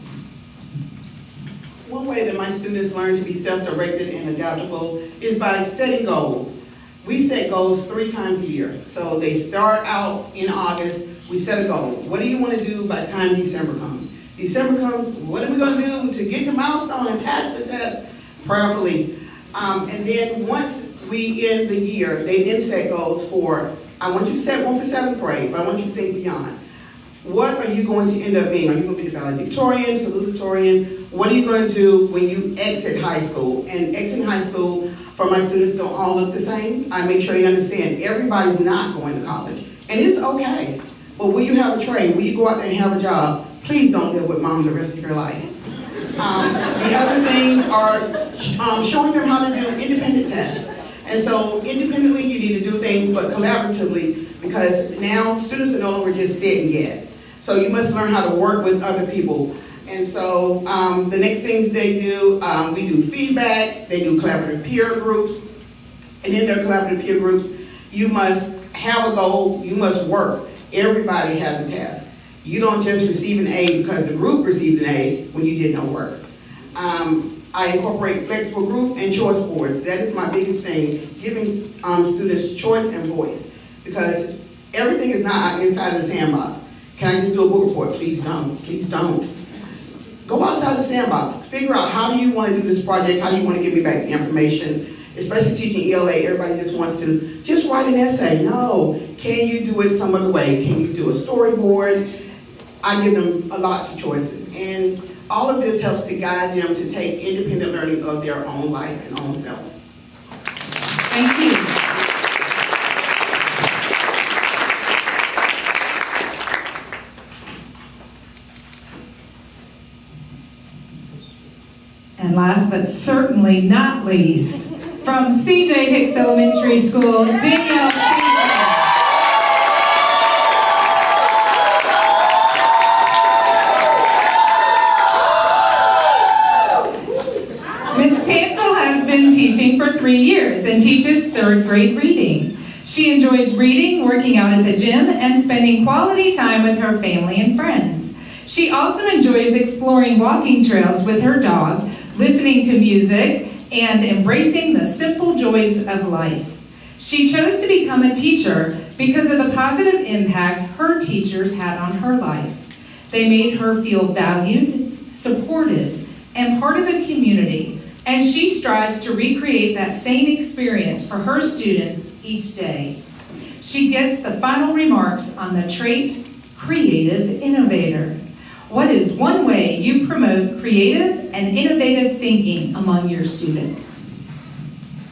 One way that my students learn to be self-directed and adaptable is by setting goals. We set goals 3 times a year. So they start out in August, we set a goal. What do you want to do by the time December comes? December comes, what are we going to do to get to milestone and pass the test prayerfully? And then once we end the year, they then set goals for, I want you to set one for 7th grade, but I want you to think beyond. What are you going to end up being? Are you going to be the valedictorian, salutatorian? What are you going to do when you exit high school? And exiting high school, for my students, don't all look the same. I make sure they understand everybody's not going to college. And it's okay. But will you have a trade? Will you go out there and have a job? Please don't live with mom the rest of your life. The other things are showing them how to do independent tests. And so independently you need to do things, but collaboratively, because now students are no longer just sit and get. So you must learn how to work with other people. And so the next things they do, we do feedback, they do collaborative peer groups. And in their collaborative peer groups, you must have a goal, you must work. Everybody has a task. You don't just receive an A because the group received an A when you did no work. I incorporate flexible group and choice boards. That is my biggest thing, giving students choice and voice. Because everything is not inside of the sandbox. Can I just do a book report? Please don't, please don't. Go outside the sandbox. Figure out how do you want to do this project, how do you want to give me back the information. Especially teaching ELA, everybody just wants to just write an essay. No, can you do it some other way? Can you do a storyboard? I give them lots of choices. And all of this helps to guide them to take independent learning of their own life and own self. Thank you. And last but certainly not least, from C.J. Hicks Elementary School, Danielle Stevens. been teaching for 3 years and teaches 3rd grade reading. She enjoys reading, working out at the gym, and spending quality time with her family and friends. She also enjoys exploring walking trails with her dog, listening to music, and embracing the simple joys of life. She chose to become a teacher because of the positive impact her teachers had on her life. They made her feel valued, supported, and part of a community, and she strives to recreate that same experience for her students each day. She gets the final remarks on the trait, creative innovator. What is one way you promote creative and innovative thinking among your students?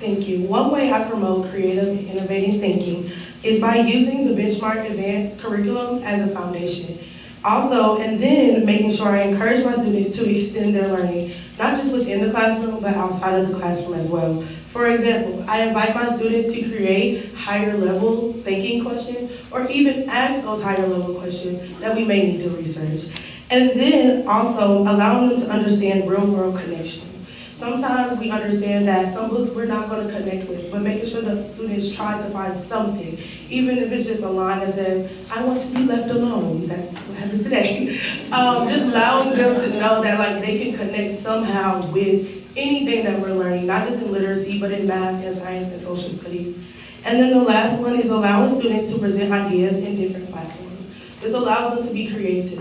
Thank you. One way I promote creative and innovative thinking is by using the Benchmark Advanced Curriculum as a foundation. Also, and then making sure I encourage my students to extend their learning, not just within the classroom, but outside of the classroom as well. For example, I invite my students to create higher level thinking questions, or even ask those higher level questions that we may need to research. And then also allowing them to understand real world connections. Sometimes we understand that some books we're not going to connect with, but making sure that students try to find something, even if it's just a line that says, I want to be left alone. That's what happened today. Just allowing them to know that like they can connect somehow with anything that we're learning, not just in literacy, but in math and science and social studies. And then the last one is allowing students to present ideas in different platforms. This allows them to be creative,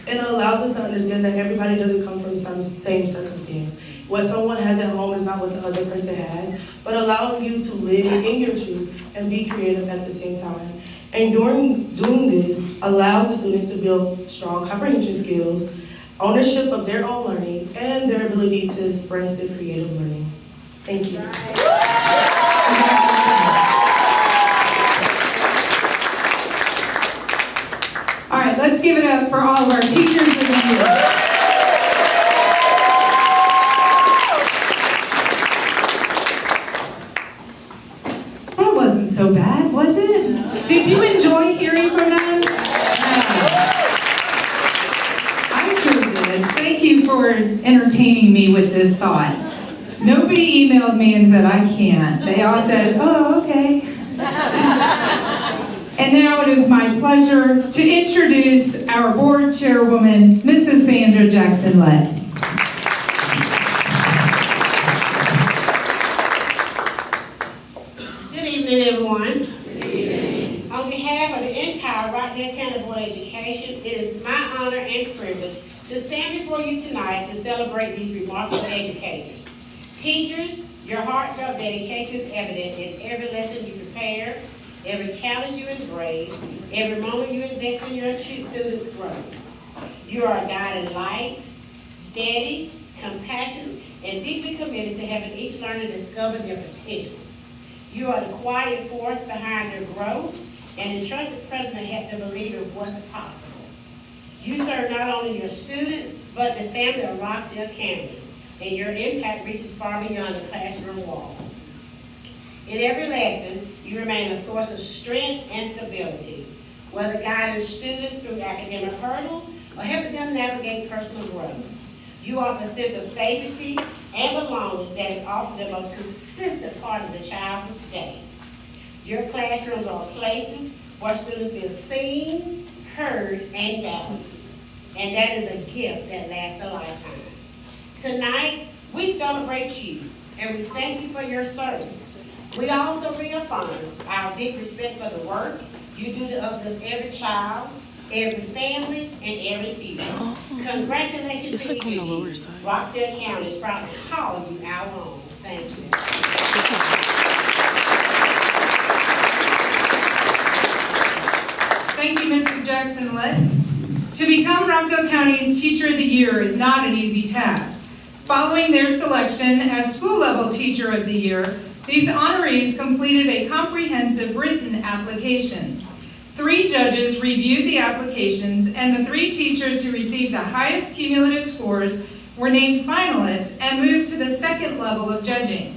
and it allows us to understand that everybody doesn't come from the same circumstance. What someone has at home is not what the other person has, but allowing you to live in your truth and be creative at the same time. And doing this allows the students to build strong comprehension skills, ownership of their own learning, and their ability to express their creative learning. Thank you. All right, let's give it up for all of our teachers of the year. So bad, was it? Did you enjoy hearing from them? I sure did. Thank you for entertaining me with this thought. Nobody emailed me and said, I can't. They all said, oh, okay. And now it is my pleasure to introduce our board chairwoman, Mrs. Sandra Jackson-Lett. Everyone. On behalf of the entire Rockdale County Board of Education, it is my honor and privilege to stand before you tonight to celebrate these remarkable educators. Teachers, your heartfelt dedication is evident in every lesson you prepare, every challenge you embrace, every moment you invest in your students' growth. You are a guiding light, steady, compassionate, and deeply committed to having each learner discover their potential. You are the quiet force behind their growth and the trusted presence that help them believe in what's possible. You serve not only your students, but the family of Rockdale County, and your impact reaches far beyond the classroom walls. In every lesson, you remain a source of strength and stability, whether guiding students through academic hurdles or helping them navigate personal growth. You offer a sense of safety and belonging that is often the most consistent part of the child's day. Your classrooms are places where students feel seen, heard, and valued. And that is a gift that lasts a lifetime. Tonight, we celebrate you, and we thank you for your service. We also reaffirm our deep respect for the work you do to uplift every child, every family, and every future. Congratulations to you. Rockdale County is proud to call you our own. Thank you. Thank you, Mrs. Jackson-Lett. To become Rockdale County's Teacher of the Year is not an easy task. Following their selection as school-level Teacher of the Year, these honorees completed a comprehensive written application. 3 judges reviewed the applications, and the 3 teachers who received the highest cumulative scores were named finalists and moved to the second level of judging.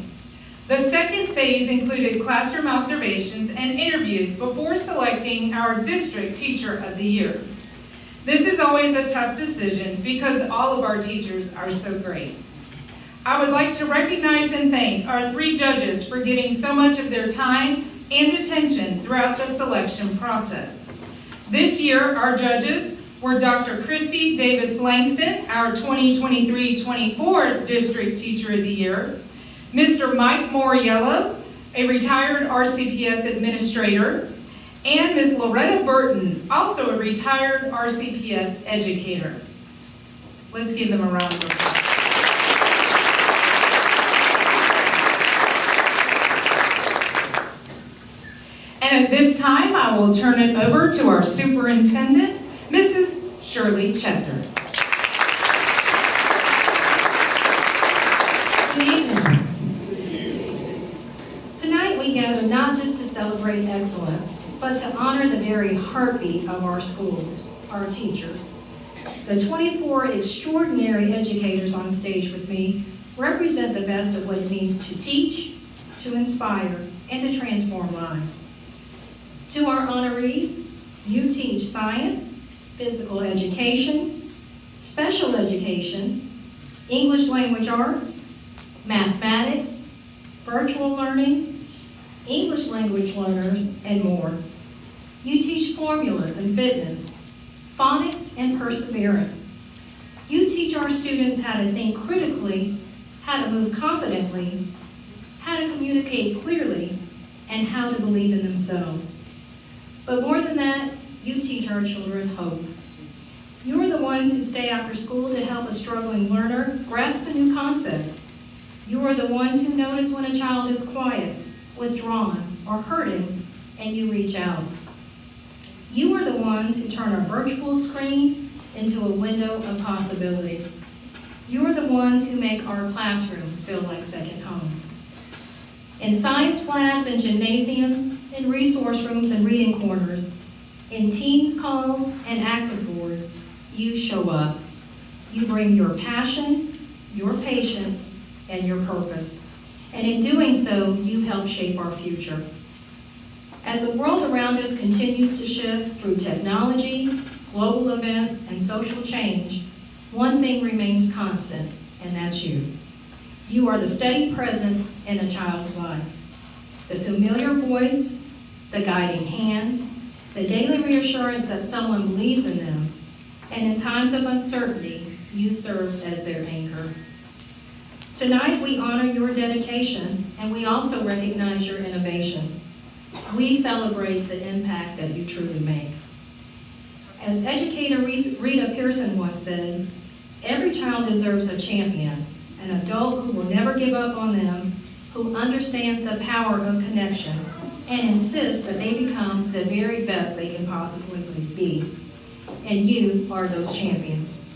The second phase included classroom observations and interviews before selecting our District Teacher of the Year. This is always a tough decision because all of our teachers are so great. I would like to recognize and thank our 3 judges for giving so much of their time and attention throughout the selection process. This year, our judges were Dr. Christy Davis-Langston, our 2023-24 District Teacher of the Year, Mr. Mike Moriello, a retired RCPS administrator, and Ms. Loretta Burton, also a retired RCPS educator. Let's give them a round of applause. And at this time, I will turn it over to our superintendent, Mrs. Shirley Chesser. Good evening. Tonight we gather not just to celebrate excellence, but to honor the very heartbeat of our schools, our teachers. The 24 extraordinary educators on stage with me represent the best of what it means to teach, to inspire, and to transform lives. To our honorees, you teach science, physical education, special education, English language arts, mathematics, virtual learning, English language learners, and more. You teach formulas and fitness, phonics and perseverance. You teach our students how to think critically, how to move confidently, how to communicate clearly, and how to believe in themselves. But more than that, you teach our children hope. You're the ones who stay after school to help a struggling learner grasp a new concept. You are the ones who notice when a child is quiet, withdrawn, or hurting, and you reach out. You are the ones who turn our virtual screen into a window of possibility. You are the ones who make our classrooms feel like second homes. In science labs and gymnasiums, in resource rooms and reading corners, in Teams calls and active boards, you show up. You bring your passion, your patience, and your purpose. And in doing so, you help shape our future. As the world around us continues to shift through technology, global events, and social change, one thing remains constant, and that's you. You are the steady presence in a child's life, the familiar voice, the guiding hand, the daily reassurance that someone believes in them, and in times of uncertainty, you serve as their anchor. Tonight, we honor your dedication, and we also recognize your innovation. We celebrate the impact that you truly make. As educator Rita Pearson once said, every child deserves a champion, an adult who will never give up on them, who understands the power of connection, and insists that they become the very best they can possibly be. And you are those champions.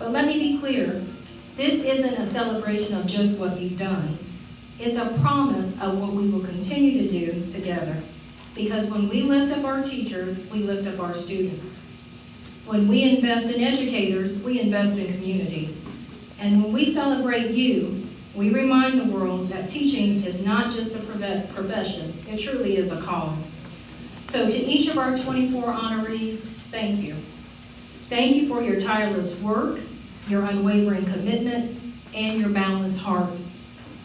But let me be clear, this isn't a celebration of just what you've done. It's a promise of what we will continue to do together. Because when we lift up our teachers, we lift up our students. When we invest in educators, we invest in communities. And when we celebrate you, we remind the world that teaching is not just a profession, it truly is a calling. So to each of our 24 honorees, thank you. Thank you for your tireless work, your unwavering commitment, and your boundless heart.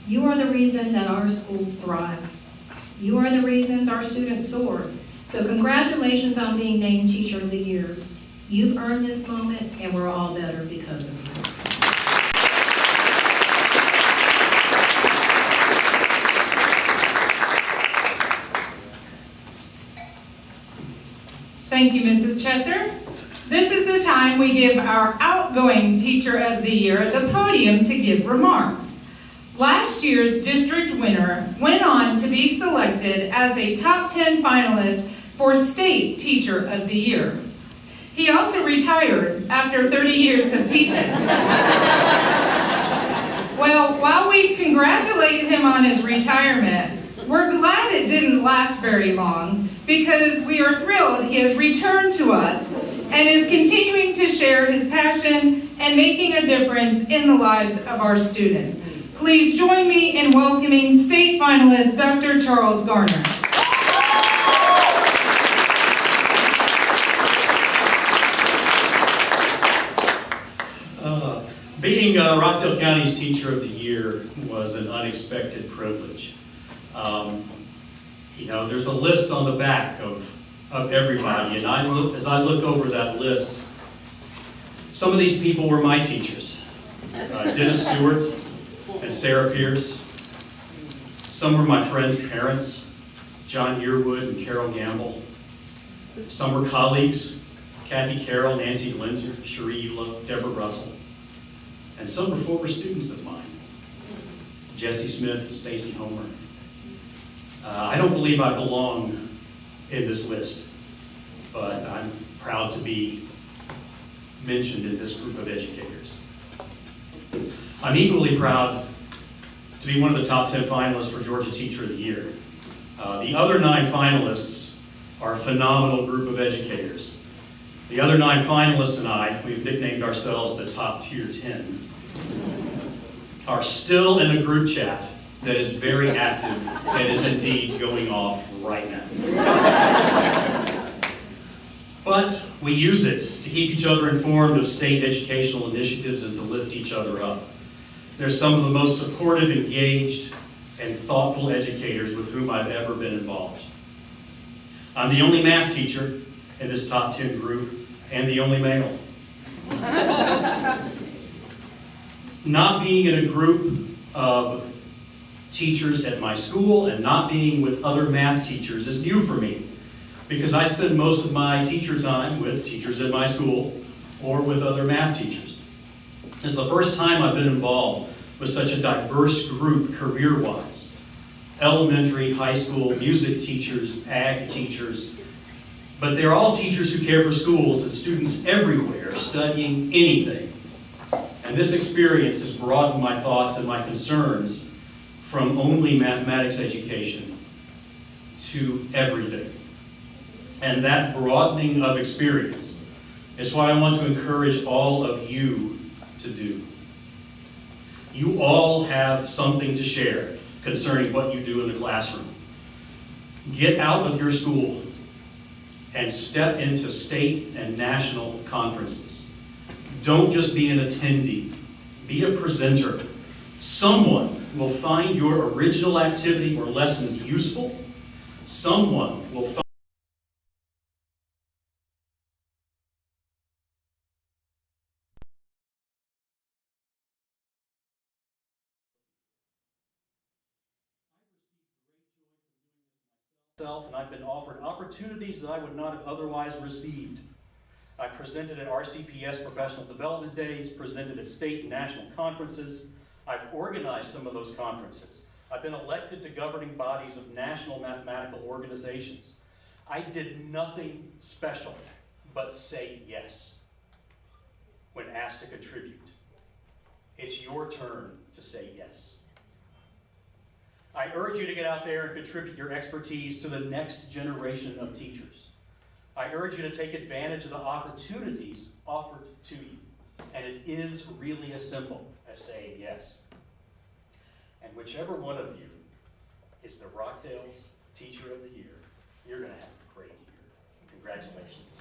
You are the reason that our schools thrive. You are the reasons our students soar. So congratulations on being named Teacher of the Year. You've earned this moment, and we're all better because of you. Thank you, Mrs. Chesser. This is the time we give our outgoing Teacher of the Year the podium to give remarks. Last year's district winner went on to be selected as a top 10 finalist for State Teacher of the Year. He also retired after 30 years of teaching. Well, while we congratulate him on his retirement, we're glad it didn't last very long because we are thrilled he has returned to us and is continuing to share his passion and making a difference in the lives of our students. Please join me in welcoming state finalist Dr. Charles Garner. Being Being Rockdale County's Teacher of the Year was an unexpected privilege. You know, there's a list on the back of everybody, and as I look over that list, some of these people were my teachers. Dennis Stewart and Sarah Pierce. Some were my friends' parents, John Yearwood and Carol Gamble. Some were colleagues, Kathy Carroll, Nancy Glenser, Cherie Eula, Deborah Russell. And some were former students of mine, Jesse Smith and Stacy Homer. I don't believe I belong in this list, but I'm proud to be mentioned in this group of educators. I'm equally proud to be one of the top 10 finalists for Georgia Teacher of the Year. The other 9 finalists are a phenomenal group of educators. The other 9 finalists and I, we've nicknamed ourselves the top tier 10, are still in a group chat that is very active and is indeed going off right now. But we use it to keep each other informed of state educational initiatives and to lift each other up. They're some of the most supportive, engaged, and thoughtful educators with whom I've ever been involved. I'm the only math teacher in this top 10 group and the only male. Not being in a group of teachers at my school and not being with other math teachers is new for me, because I spend most of my teacher time with teachers at my school or with other math teachers. It's the first time I've been involved with such a diverse group career-wise. Elementary, high school, music teachers, ag teachers, but they're all teachers who care for schools and students everywhere studying anything. And this experience has broadened my thoughts and my concerns from only mathematics education to everything. And that broadening of experience is what I want to encourage all of you to do. You all have something to share concerning what you do in the classroom. Get out of your school and step into state and national conferences. Don't just be an attendee, be a presenter. Someone will find your original activity or lessons useful. Someone will find and I've been offered opportunities that I would not have otherwise received. I presented at RCPS Professional Development Days, presented at state and national conferences. I've organized some of those conferences. I've been elected to governing bodies of national mathematical organizations. I did nothing special but say yes when asked to contribute. It's your turn to say yes. I urge you to get out there and contribute your expertise to the next generation of teachers. I urge you to take advantage of the opportunities offered to you. And it is really as simple as saying yes. And whichever one of you is the Rockdale's Teacher of the Year, you're going to have a great year. Congratulations.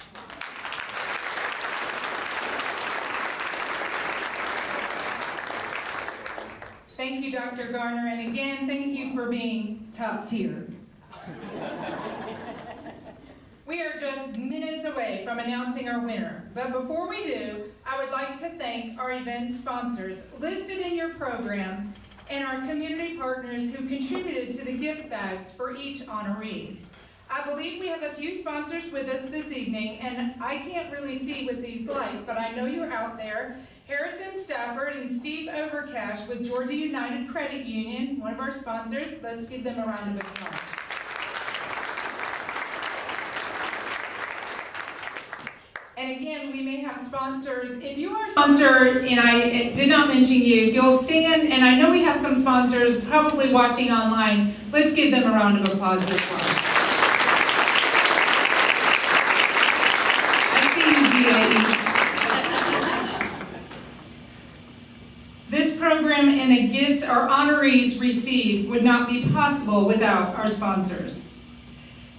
Thank you, Dr. Garner, and again, thank you for being top tier. We are just minutes away from announcing our winner, but before we do, I would like to thank our event sponsors listed in your program and our community partners who contributed to the gift bags for each honoree. I believe we have a few sponsors with us this evening, and I can't really see with these lights, but I know you're out there. Harrison Stafford and Steve Overcash with Georgia United Credit Union, one of our sponsors. Let's give them a round of applause. And again, we may have sponsors. If you are a sponsor, and I did not mention you, if you'll stand, and I know we have some sponsors probably watching online, let's give them a round of applause as well. I see you, GAE. This program and the gifts our honorees receive would not be possible without our sponsors.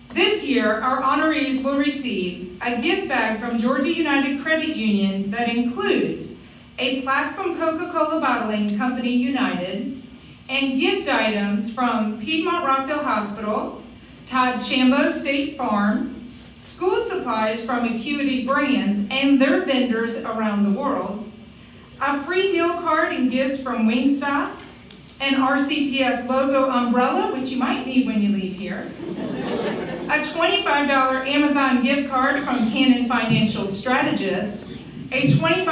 This year, our honorees will receive a gift bag from Georgia United Credit Union that includes a plaque from Coca-Cola Bottling Company United, and gift items from Piedmont Rockdale Hospital, Todd Shambo State Farm, school supplies from Acuity Brands and their vendors around the world, a free meal card and gifts from Wingstop, an RCPS logo umbrella, which you might need when you leave here, a $25 Amazon gift card from Canon Financial Strategists, a $25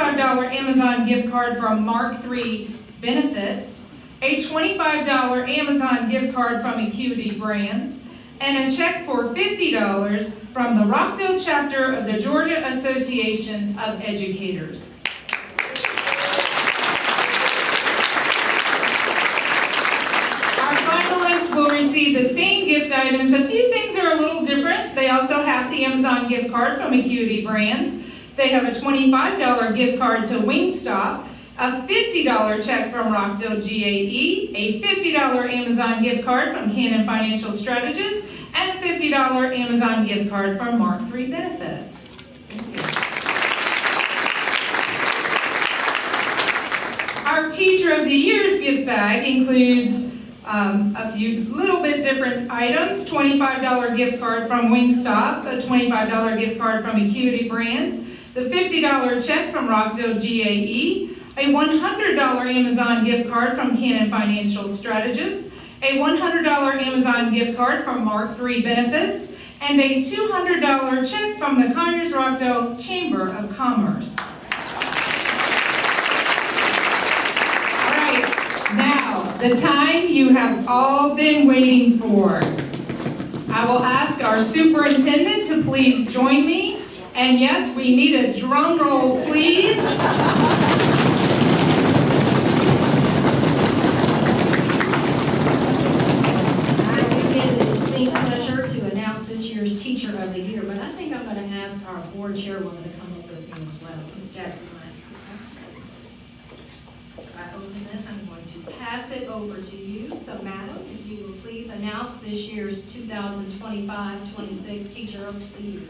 Amazon gift card from Mark III Benefits, a $25 Amazon gift card from Acuity Brands, and a check for $50 from the Rockdale chapter of the Georgia Association of Educators. Will receive the same gift items. A few things are a little different. They also have the Amazon gift card from Acuity Brands. They have a $25 gift card to Wingstop, a $50 check from Rockdale GAE, a $50 Amazon gift card from Canon Financial Strategists, and a $50 Amazon gift card from Mark III Benefits. Our Teacher of the Year's gift bag includes a few little bit different items, $25 gift card from Wingstop, a $25 gift card from Acuity Brands, the $50 check from Rockdale GAE, a $100 Amazon gift card from Canon Financial Strategists, a $100 Amazon gift card from Mark III Benefits, and a $200 check from the Conyers-Rockdale Chamber of Commerce. Now, the time you have all been waiting for. I will ask our superintendent to please join me. And yes, we need a drum roll, please. I will give the distinct pleasure to announce this year's Teacher of the Year, but I think I'm going to ask our board chairwoman to come up with me as well. Ms. Jackson. I open this, I'm going to pass it over to you. So, madam, if you will please announce this year's 2025-26 Teacher of the Year.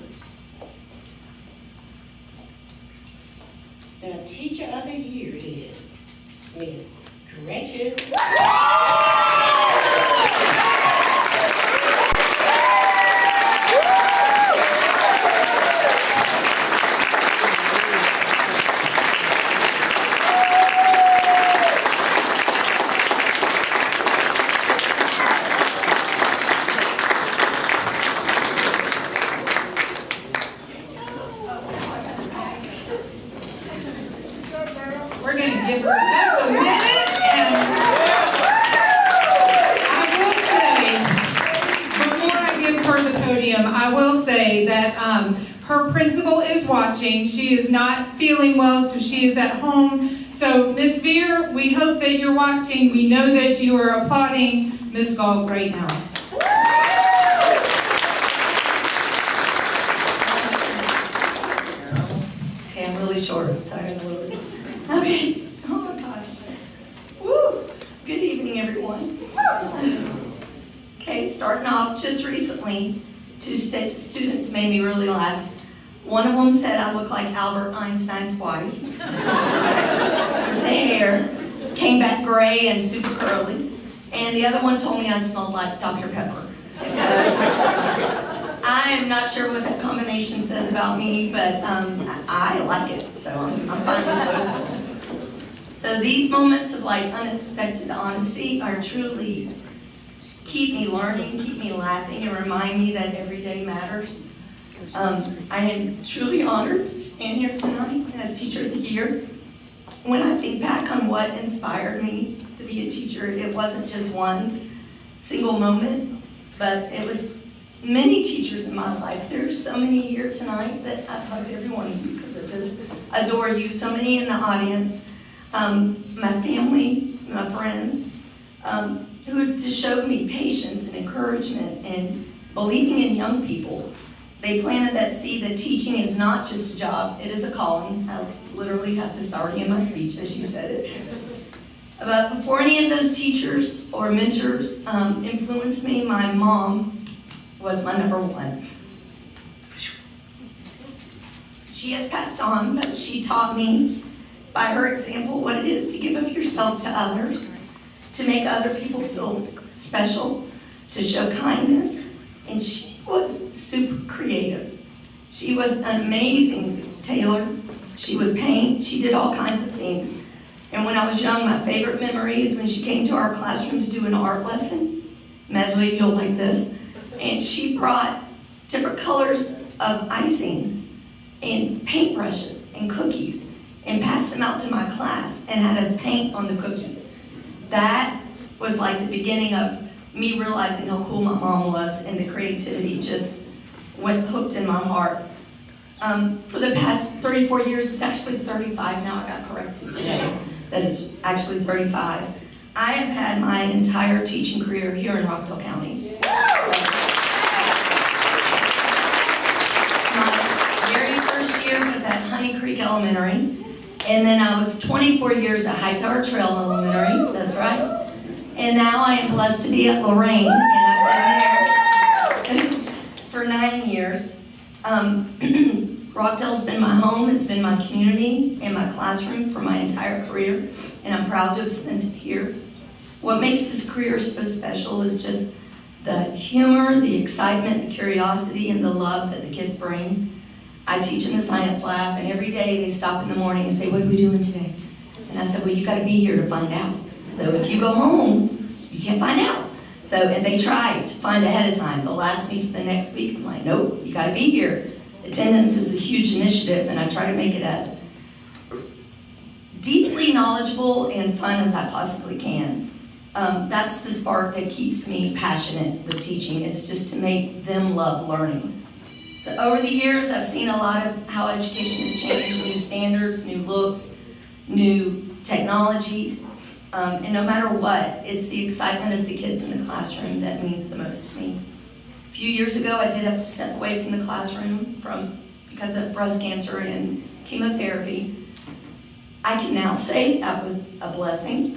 The Teacher of the Year is Ms. Gretchen. Her principal is watching. She is not feeling well, so she is at home. So, Ms. Veer, we hope that you're watching. We know that you are applauding Ms. Gall right now. Okay, I'm really short. Sorry, Louise. Okay. Oh my gosh. Woo! Good evening, everyone. Okay, starting off, just recently, two students made me really laugh. One of them said I look like Albert Einstein's wife. The hair came back gray and super curly. And the other one told me I smelled like Dr. Pepper. I am not sure what that combination says about me, but I like it, so I'm fine with both. So these moments of like unexpected honesty are truly keep me learning, keep me laughing, and remind me that every day matters. I am truly honored to stand here tonight as Teacher of the Year. When I think back on what inspired me to be a teacher, it wasn't just one single moment, but it was many teachers in my life. There's so many here tonight that I've hugged every one of you because I just adore you. So many in the audience, my family, my friends, who just showed me patience and encouragement and believing in young people. They planted that seed that teaching is not just a job, it is a calling. I literally have this already in my speech as you said it. But before any of those teachers or mentors influenced me, my mom was my number one. She has passed on, but she taught me by her example what it is to give of yourself to others, to make other people feel special, to show kindness, and she was super creative. She was an amazing tailor. She would paint, she did all kinds of things. And when I was young, my favorite memory is when she came to our classroom to do an art lesson. Medley, you'll like this. And she brought different colors of icing and paintbrushes and cookies and passed them out to my class and had us paint on the cookies. That was like the beginning of me realizing how cool my mom was, and the creativity just went hooked in my heart. For the past 34 years, it's actually 35 now, I got corrected today, that it's actually 35. I have had my entire teaching career here in Rockdale County. My very first year was at Honey Creek Elementary, and then I was 24 years at Hightower Trail Elementary, that's right. And now I am blessed to be at Lorraine, and I've been there for 9 years. Rockdale's been my home, it's been my community and my classroom for my entire career, and I'm proud to have spent it here. What makes this career so special is just the humor, the excitement, the curiosity, and the love that the kids bring. I teach in the science lab, and every day they stop in the morning and say, "What are we doing today?" And I said, "Well, you gotta be here to find out. So if you go home, you can't find out." So, and they try to find ahead of time. They'll ask me for the next week. I'm like, "Nope, you gotta be here." Attendance is a huge initiative, and I try to make it as deeply knowledgeable and fun as I possibly can. That's the spark that keeps me passionate with teaching, is just to make them love learning. So over the years, I've seen a lot of how education has changed, new standards, new looks, new technologies. And no matter what, it's the excitement of the kids in the classroom that means the most to me. A few years ago, I did have to step away from the classroom because of breast cancer and chemotherapy. I can now say that was a blessing.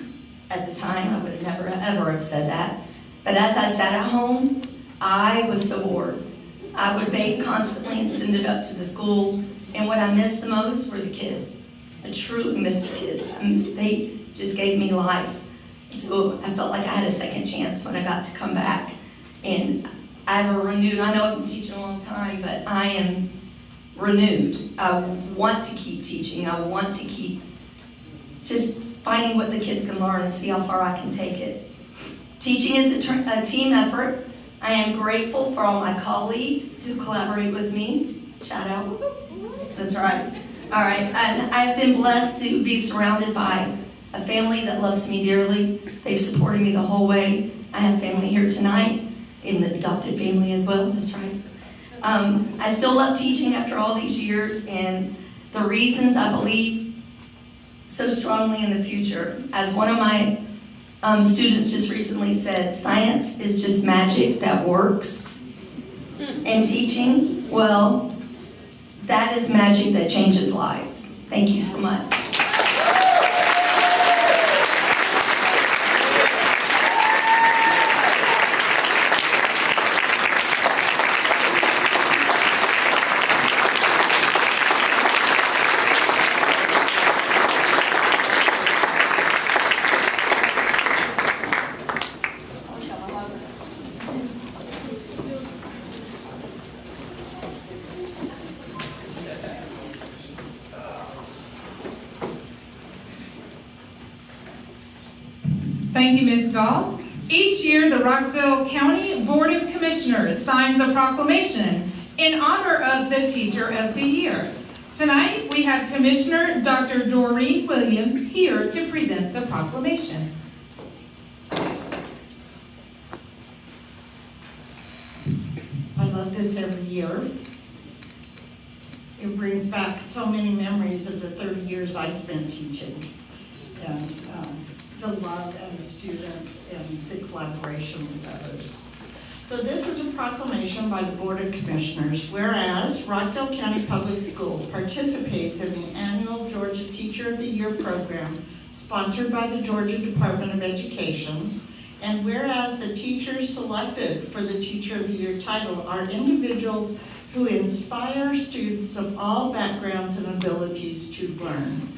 At the time, I would have never, ever have said that. But as I sat at home, I was so bored. I would bake constantly and send it up to the school. And what I missed the most were the kids. I truly missed the kids. They just gave me life. And so I felt like I had a second chance when I got to come back. And I've renewed, I know I've been teaching a long time, but I am renewed. I want to keep teaching. I want to keep just finding what the kids can learn and see how far I can take it. Teaching is a team effort. I am grateful for all my colleagues who collaborate with me. Shout out. That's right. All right. And I've been blessed to be surrounded by a family that loves me dearly. They've supported me the whole way. I have family here tonight, an adopted family as well. That's right. I still love teaching after all these years, and the reasons I believe so strongly in the future. As one of my students just recently said, science is just magic that works. And teaching, well, that is magic that changes lives. Thank you so much. Thank you, Ms. Dahl. Each year, the Rockdale County Board of Commissioners signs a proclamation in honor of the Teacher of the Year. Tonight, we have Commissioner Dr. Doreen Williams here to present the proclamation. I love this every year. It brings back so many memories of the 30 years I spent teaching, and the love and the students and the collaboration with others. So this is a proclamation by the Board of Commissioners, whereas Rockdale County Public Schools participates in the annual Georgia Teacher of the Year program sponsored by the Georgia Department of Education, and whereas the teachers selected for the Teacher of the Year title are individuals who inspire students of all backgrounds and abilities to learn.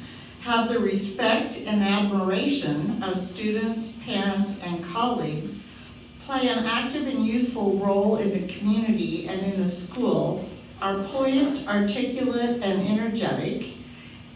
have the respect and admiration of students, parents, and colleagues, play an active and useful role in the community and in the school, are poised, articulate, and energetic,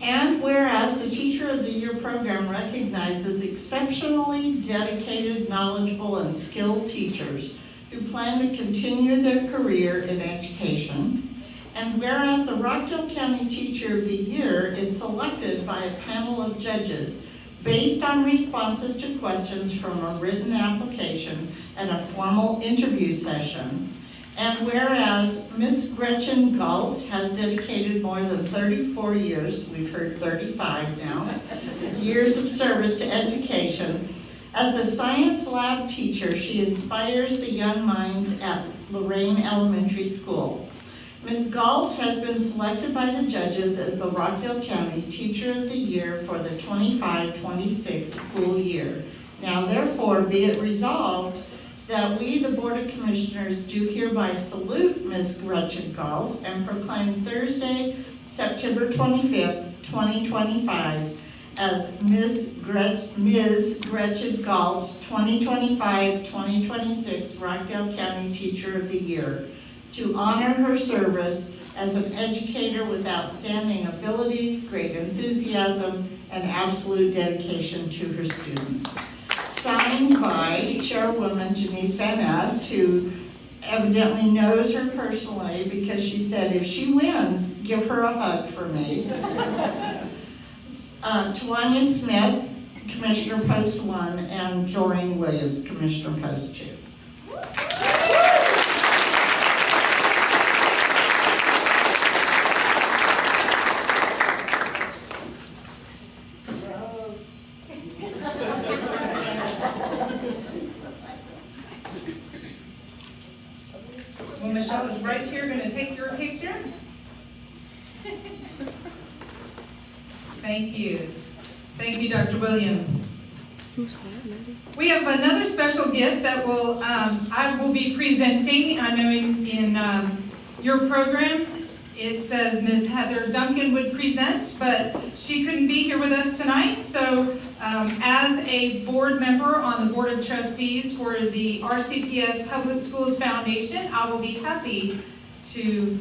and whereas the Teacher of the Year program recognizes exceptionally dedicated, knowledgeable, and skilled teachers who plan to continue their career in education, and whereas the Rockdale County Teacher of the Year is selected by a panel of judges based on responses to questions from a written application and a formal interview session, and whereas Ms. Gretchen Galt has dedicated more than 34 years, we've heard 35 now, years of service to education. As the science lab teacher, she inspires the young minds at Lorraine Elementary School. Ms. Galt has been selected by the judges as the Rockdale County Teacher of the Year for the 25-26 school year. Now therefore be it resolved that we, the Board of Commissioners, do hereby salute Ms. Gretchen Galt and proclaim Thursday, September 25th, 2025 as Ms. Gretchen Galt 2025-2026 Rockdale County Teacher of the Year, to honor her service as an educator with outstanding ability, great enthusiasm, and absolute dedication to her students. Signed by Chairwoman Janice Van Ness, who evidently knows her personally because she said if she wins, give her a hug for me. Tawanya Smith, Commissioner Post 1, and Doreen Williams, Commissioner Post 2. Well, Michelle is right here going to take your picture. Thank you. Thank you, Dr. Williams. We have another special gift that I will be presenting. I know in your program it says Ms. Heather Duncan would present, but she couldn't be here with us tonight. So as a board member on the Board of Trustees for the RCPS Public Schools Foundation, I will be happy to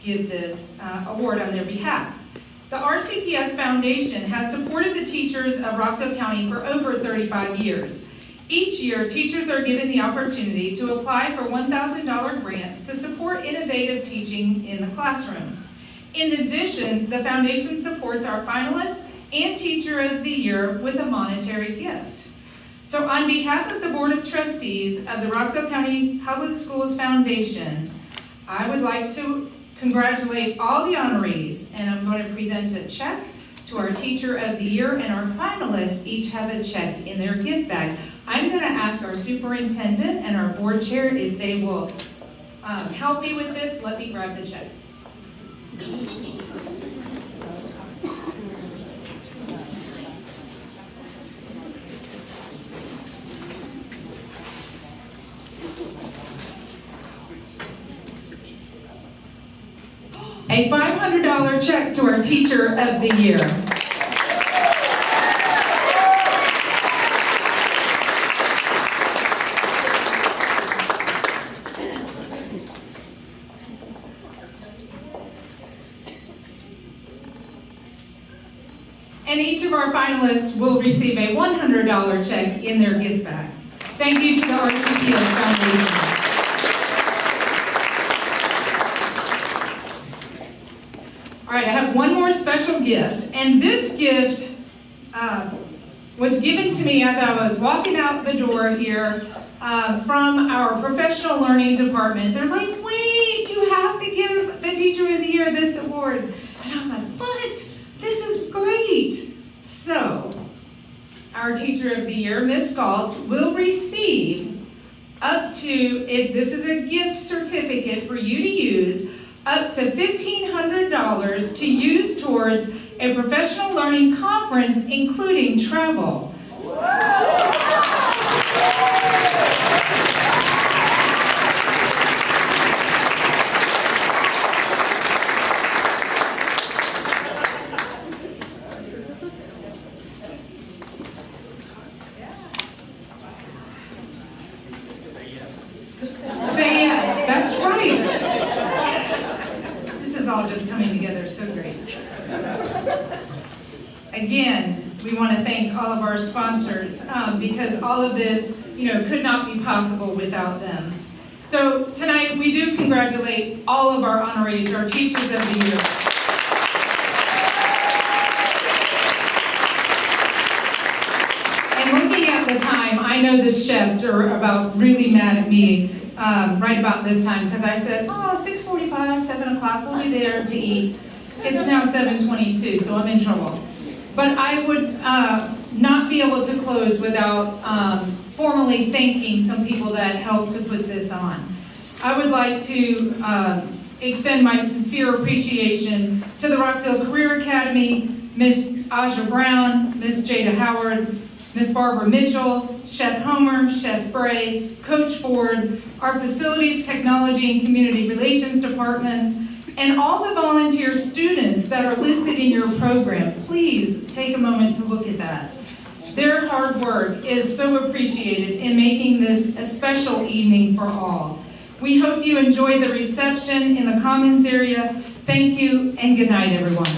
give this award on their behalf. The RCPS Foundation has supported the teachers of Rockdale County for over 35 years. Each year, teachers are given the opportunity to apply for $1,000 grants to support innovative teaching in the classroom. In addition, the foundation supports our finalists and Teacher of the Year with a monetary gift. So on behalf of the Board of Trustees of the Rockdale County Public Schools Foundation, I would like to congratulate all the honorees, and I'm going to present a check to our Teacher of the Year, and our finalists each have a check in their gift bag. I'm going to ask our superintendent and our board chair if they will help me with this. Let me grab the check. A $500 check to our Teacher of the Year. And each of our finalists will receive a $100 check in their gift bag. Thank you to the RCPS Foundation. All right, I have one more special gift, and this gift was given to me as I was walking out the door here from our professional learning department. They're like, wait, you have to give the Teacher of the Year this award. And I was like, what? This is great. So, our Teacher of the Year, Ms. Galt, will receive up to, this is a gift certificate for you to use, up to $1,500 to use towards a professional learning conference, including travel. so great. Again, we want to thank all of our sponsors because all of this, could not be possible without them. So tonight, we do congratulate all of our honorees, our Teachers of the Year. And looking at the time, I know the chefs are about really mad at me right about this time because I said, 6:45, 7 o'clock, we'll be there to eat. It's now 7:22, so I'm in trouble. But I would not be able to close without formally thanking some people that helped to put this on. I would like to extend my sincere appreciation to the Rockdale Career Academy, Ms. Aja Brown, Ms. Jada Howard, Ms. Barbara Mitchell, Chef Homer, Chef Bray, Coach Ford, our Facilities, Technology, and Community Relations departments, and all the volunteer students that are listed in your program. Please take a moment to look at that. Their hard work is so appreciated in making this a special evening for all. We hope you enjoy the reception in the Commons area. Thank you, and good night, everyone.